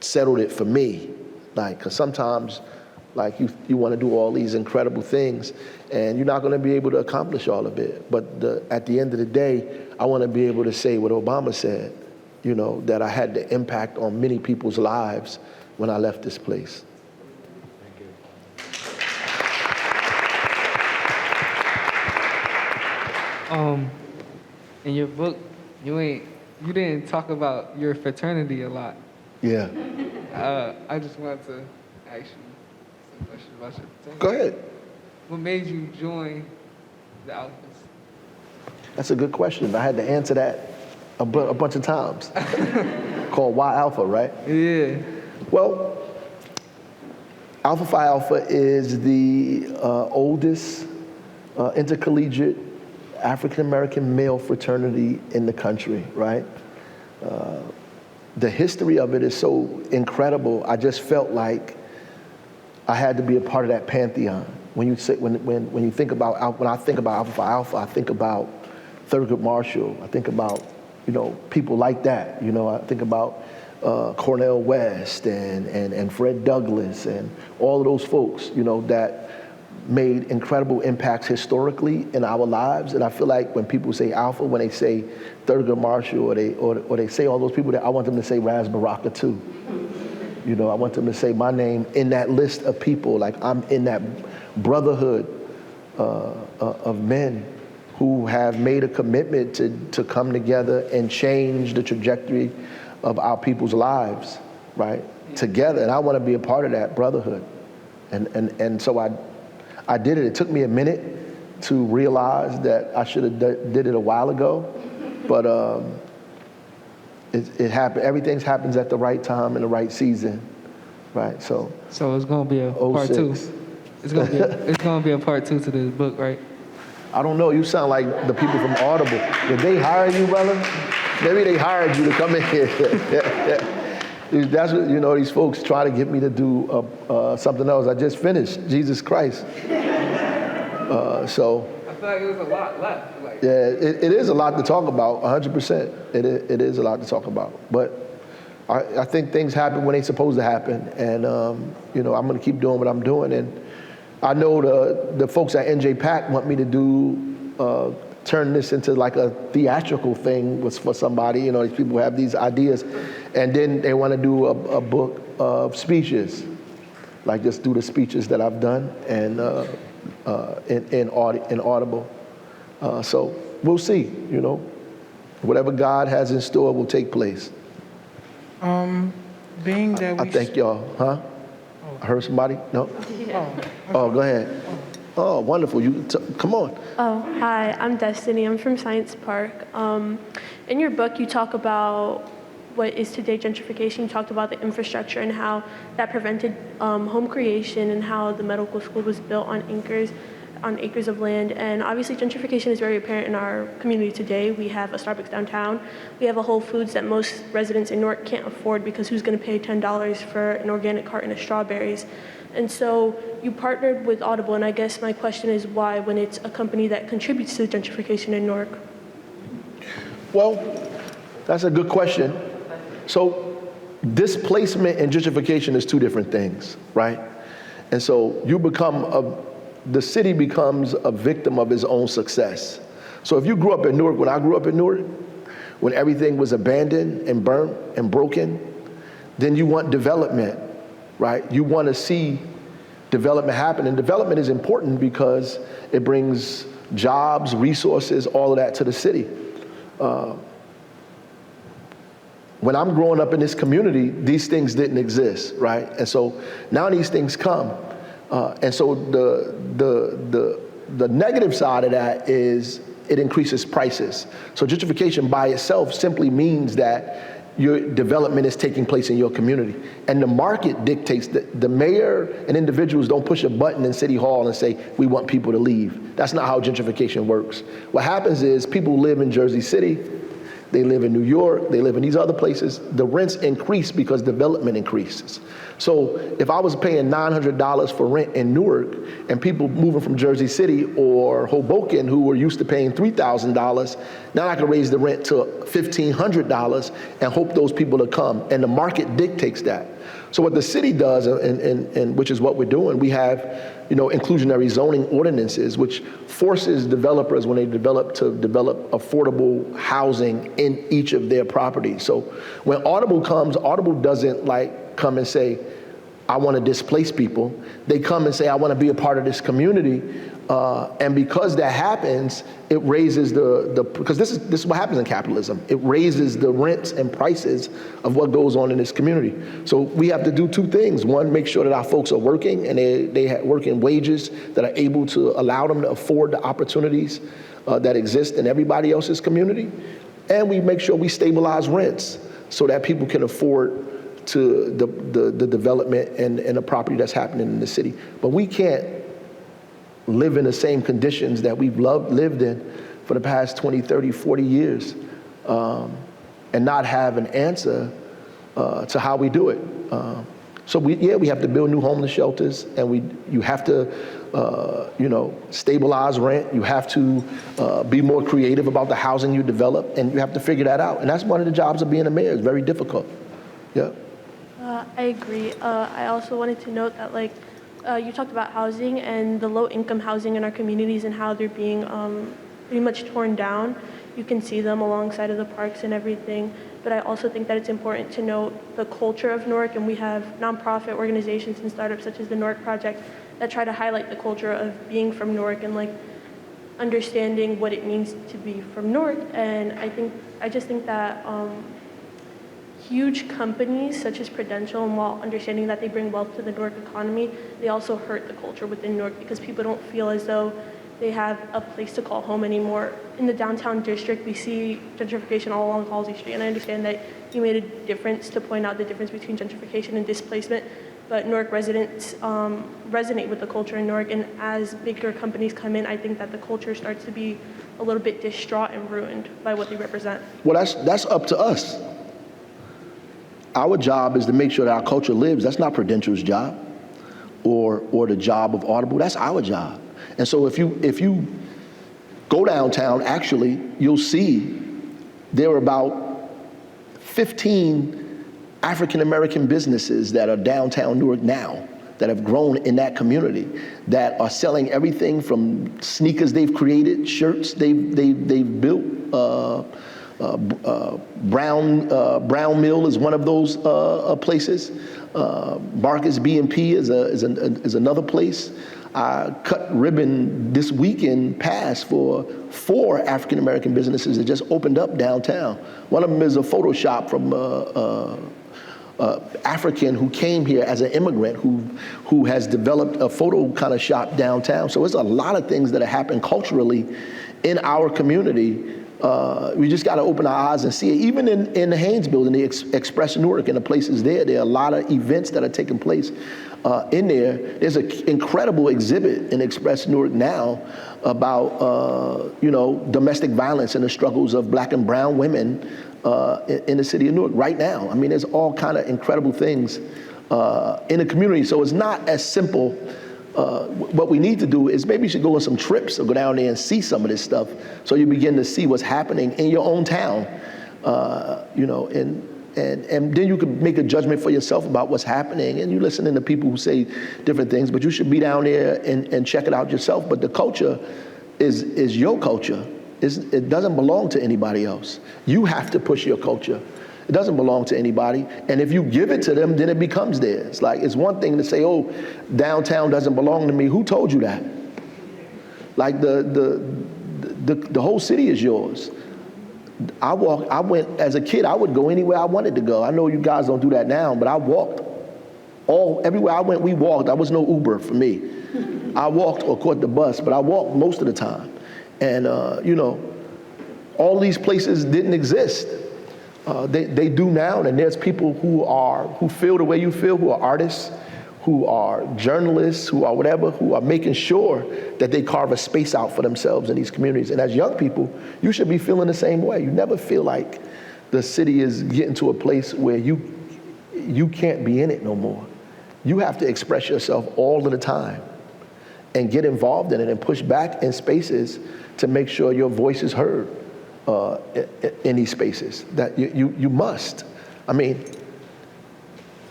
settled it for me. Like, because sometimes, like, you want to do all these incredible things, and you're not going to be able to accomplish all of it. But at the end of the day, I want to be able to say what Obama said, you know, that I had the impact on many people's lives when I left this place. In your book, you didn't talk about your fraternity a lot. Yeah. I just wanted to ask you some questions about your fraternity. Go ahead. What made you join the Alphas? That's a good question. I had to answer that a bunch of times. Called Why Alpha, right? Yeah. Well, Alpha Phi Alpha is the oldest intercollegiate African-American male fraternity in the country, right? The history of it is so incredible. I just felt like I had to be a part of that pantheon. When you think about, when I think about Alpha Phi Alpha, I think about Thurgood Marshall. I think about, you know, people like that. You know, I think about Cornel West and Fred Douglass and all of those folks, you know, that made incredible impacts historically in our lives. And I feel like when people say Alpha, when they say Thurgood Marshall or they say all those people, that I want them to say Raz Baraka too. You know, I want them to say my name in that list of people, like I'm in that brotherhood of men who have made a commitment to come together and change the trajectory of our people's lives, right? Together, and I want to be a part of that brotherhood. And so I did it. It took me a minute to realize that I should have did it a while ago, but it happened. Everything happens at the right time in the right season, right? So it's gonna be a part 2. It's gonna be a part 2 to this book, right? I don't know. You sound like the people from Audible. Did they hire you, brother? Maybe they hired you to come in here. That's what, you know, these folks try to get me to do something else. I just finished Jesus Christ. So feel like it was a lot left. Like, Yeah, it is a lot to talk about, 100%. It is a lot to talk about. But I think things happen when they're supposed to happen. And, you know, I'm going to keep doing what I'm doing. And I know the folks at NJ Pack want me to do, turn this into like a theatrical thing for somebody. You know, these people have these ideas. And then they want to do a book of speeches. Like just do the speeches that I've done and in Audible. So we'll see, you know. Whatever God has in store will take place. Being that we... I thank y'all, huh? I heard somebody? No? Oh, go ahead. Oh, wonderful. Come on. Oh, hi, I'm Destiny. I'm from Science Park. In your book, you talk about what is today gentrification. You talked about the infrastructure and how that prevented home creation and how the medical school was built on acres of land. And obviously gentrification is very apparent in our community today. We have a Starbucks downtown. We have a Whole Foods that most residents in Newark can't afford because who's going to pay $10 for an organic carton of strawberries? And so you partnered with Audible, and I guess my question is why, when it's a company that contributes to the gentrification in Newark? Well, that's a good question. So displacement and gentrification is two different things, right? And so the city becomes a victim of its own success. So if you grew up in Newark, when I grew up in Newark, when everything was abandoned and burnt and broken, then you want development, right? You want to see development happen. And development is important because it brings jobs, resources, all of that to the city. When I'm growing up in this community, these things didn't exist, right? And so now these things come. And so the negative side of that is it increases prices. So gentrification by itself simply means that your development is taking place in your community. And the market dictates that the mayor and individuals don't push a button in City Hall and say, we want people to leave. That's not how gentrification works. What happens is people live in Jersey City, they live in New York, they live in these other places. The rents increase because development increases. So if I was paying $900 for rent in Newark and people moving from Jersey City or Hoboken who were used to paying $3,000, now I can raise the rent to $1,500 and hope those people to come. And the market dictates that. So what the city does, and which is what we're doing, we have, you know, inclusionary zoning ordinances, which forces developers when they develop to develop affordable housing in each of their properties. So when Audible comes, Audible doesn't like come and say, I want to displace people. They come and say, I want to be a part of this community. And because that happens, it raises because this is what happens in capitalism. It raises the rents and prices of what goes on in this community. So we have to do two things. One, make sure that our folks are working and they work in wages that are able to allow them to afford the opportunities that exist in everybody else's community. And we make sure we stabilize rents so that people can afford to the development and the property that's happening in the city. But we can't live in the same conditions that we've lived in for the past 20, 30, 40 years and not have an answer to how we do it. So we have to build new homeless shelters, and you have to stabilize rent. You have to be more creative about the housing you develop, and you have to figure that out. And that's one of the jobs of being a mayor. It's very difficult. Yeah. I agree. I also wanted to note that, you talked about housing and the low-income housing in our communities and how they're being pretty much torn down. You can see them alongside of the parks and everything. But I also think that it's important to note the culture of Newark, and we have nonprofit organizations and startups such as the Newark Project that try to highlight the culture of being from Newark and understanding what it means to be from Newark. And I just think that huge companies such as Prudential, and while understanding that they bring wealth to the Newark economy, they also hurt the culture within Newark because people don't feel as though they have a place to call home anymore. In the downtown district, we see gentrification all along Halsey Street, and I understand that you made a difference to point out the difference between gentrification and displacement, but Newark residents resonate with the culture in Newark, and as bigger companies come in, I think that the culture starts to be a little bit distraught and ruined by what they represent. Well, that's up to us. Our job is to make sure that our culture lives. That's not Prudential's job or the job of Audible. That's our job. And so if you go downtown, actually, you'll see there are about 15 African-American businesses that are downtown Newark now that have grown in that community that are selling everything from sneakers they've created, shirts they've built. Brown Mill is one of those places. Baraka's B&P is another place. I cut ribbon this weekend past for 4 African-American businesses that just opened up downtown. One of them is a photo shop from African who came here as an immigrant who has developed a photo kind of shop downtown. So there's a lot of things that have happened culturally in our community. We just got to open our eyes and see it. Even in the Haynes building, the Express Newark and the places there are a lot of events that are taking place in there. There's an incredible exhibit in Express Newark now about, domestic violence and the struggles of black and brown women in the city of Newark right now. I mean, there's all kind of incredible things in the community. So it's not as simple. What we need to do is maybe you should go on some trips or go down there and see some of this stuff so you begin to see what's happening in your own town, and then you can make a judgment for yourself about what's happening. And you listen to people who say different things, but you should be down there and check it out yourself. But the culture is your culture. It doesn't belong to anybody else. You have to push your culture. It doesn't belong to anybody. And if you give it to them, then it becomes theirs. Like, it's one thing to say, oh, downtown doesn't belong to me. Who told you that? Like, the whole city is yours. I went, as a kid, I would go anywhere I wanted to go. I know you guys don't do that now, but I walked. Everywhere I went, we walked. There was no Uber for me. I walked or caught the bus, but I walked most of the time. And, all these places didn't exist. They do now, and there's people who feel the way you feel, who are artists, who are journalists, who are whatever, who are making sure that they carve a space out for themselves in these communities. And as young people, you should be feeling the same way. You never feel like the city is getting to a place where you can't be in it no more. You have to express yourself all of the time and get involved in it and push back in spaces to make sure your voice is heard in these spaces. That you must. I mean,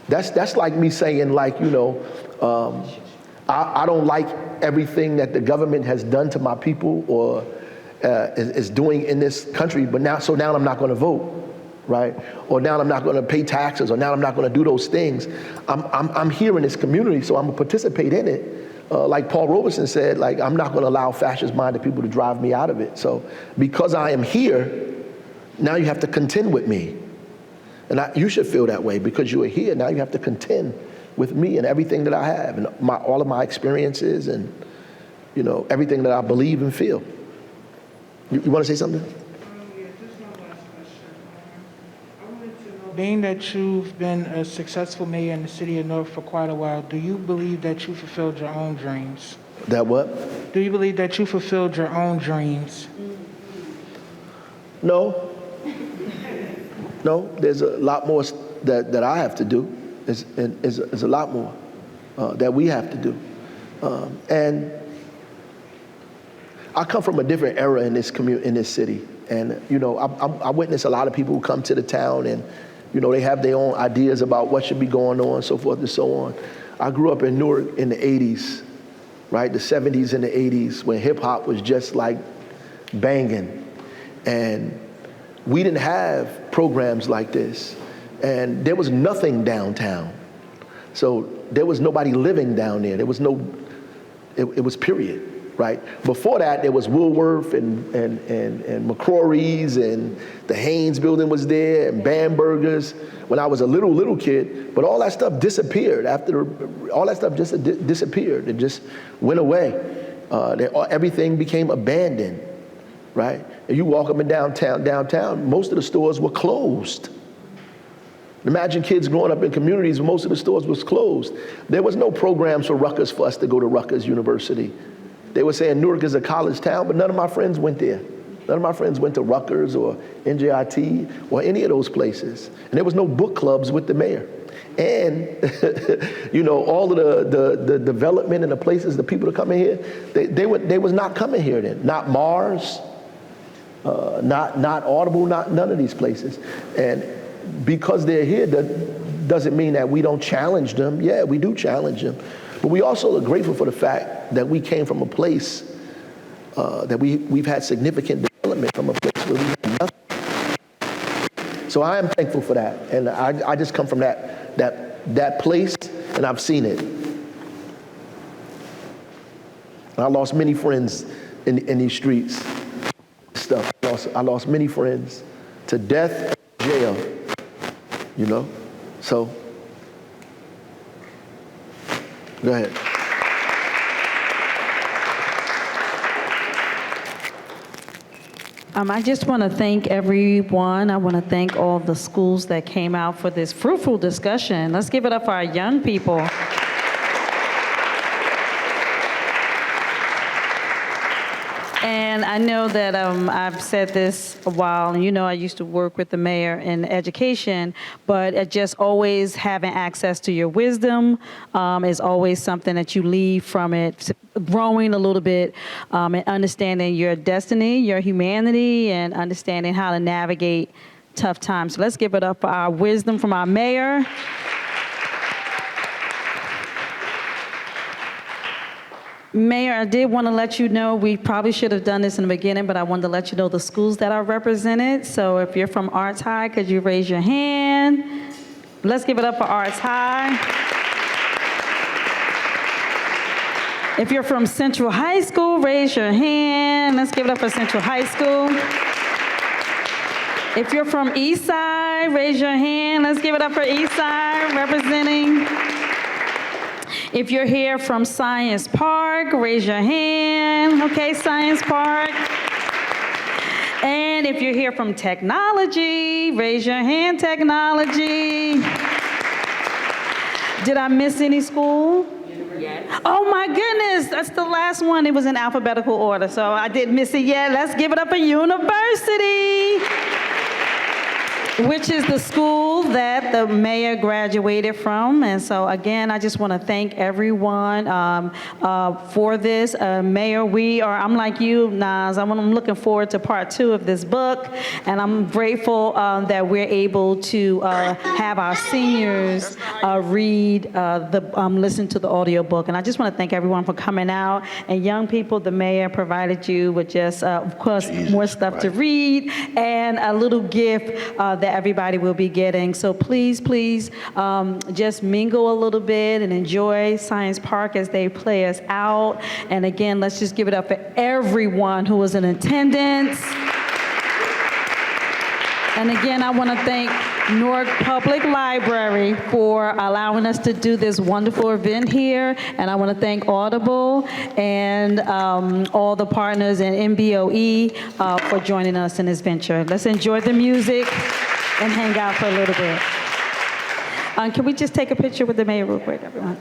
that's like me saying, like, I don't like everything that the government has done to my people or is doing in this country, but now I'm not going to vote, right? Or now I'm not going to pay taxes, or now I'm not going to do those things. I'm here in this community, so I'm going to participate in it. Like Paul Robeson said, like, I'm not going to allow fascist-minded people to drive me out of it. So because I am here, now you have to contend with me. And you should feel that way because you are here. Now you have to contend with me and everything that I have and all of my experiences and, everything that I believe and feel. You want to say something? Yeah, just one last question. I wanted to know, being that you've been a successful mayor in the city of Newark for quite a while, do you believe that you fulfilled your own dreams? That what? Do you believe that you fulfilled your own dreams? No. No, there's a lot more that I have to do. There's a lot more that we have to do. And I come from a different era in this in this city. And, I witness a lot of people who come to the town and, they have their own ideas about what should be going on, so forth and so on. I grew up in Newark in the 80s, right? The 70s and the 80s when hip hop was just like banging. And we didn't have programs like this. And there was nothing downtown. So there was nobody living down there. There was it was period. Right? Before that, there was Woolworth and McCrory's, and the Haynes building was there, and Bamberger's when I was a little kid. But all that stuff disappeared all that stuff just disappeared. It just went away. Everything became abandoned, right? And you walk up and downtown, most of the stores were closed. Imagine kids growing up in communities where most of the stores was closed. There was no programs for Rutgers for us to go to Rutgers University. They were saying Newark is a college town, but none of my friends went there. None of my friends went to Rutgers or NJIT or any of those places. And there was no book clubs with the mayor. and all of the development and the places, the people that come in here, they was not coming here then. Not Mars, not Audible, none of these places. And because they're here, that doesn't mean that we don't challenge them. Yeah, we do challenge them, but we also are grateful for the fact that we came from a place that we've had significant development from a place where we had nothing. So I am thankful for that, and I just come from that place, and I've seen it. I lost many friends in these streets. Stuff. I lost many friends to death, jail. So go ahead. I just want to thank everyone. I want to thank all the schools that came out for this fruitful discussion. Let's give it up for our young people. And I know that I've said this a while, and I used to work with the mayor in education, but just always having access to your wisdom is always something that you leave from it, growing a little bit and understanding your destiny, your humanity, and understanding how to navigate tough times. So let's give it up for our wisdom from our mayor. Mayor, I did want to let you know, we probably should have done this in the beginning, but I wanted to let you know the schools that are represented. So if you're from Arts High, could you raise your hand? Let's give it up for Arts High. If you're from Central High School, raise your hand. Let's give it up for Central High School. If you're from East Side, raise your hand. Let's give it up for East Side representing. If you're here from Science Park, raise your hand. Okay, Science Park. And if you're here from Technology, raise your hand, Technology. Did I miss any school? Yes. Oh my goodness, that's the last one. It was in alphabetical order, so I didn't miss it yet. Let's give it up for University, which is the school that the mayor graduated from. And so again, I just want to thank everyone for this. Mayor, I'm like you, Nas, I'm looking forward to part 2 of this book. And I'm grateful that we're able to have our seniors listen to the audiobook. And I just want to thank everyone for coming out. And young people, the mayor provided you with just, of course, more stuff to read and a little gift that everybody will be getting. So please, just mingle a little bit and enjoy Science Park as they play us out. And again, let's just give it up for everyone who was in attendance. And again, I want to thank Newark Public Library for allowing us to do this wonderful event here. And I want to thank Audible and all the partners in MBOE for joining us in this venture. Let's enjoy the music and hang out for a little bit. Can we just take a picture with the mayor real quick, everyone?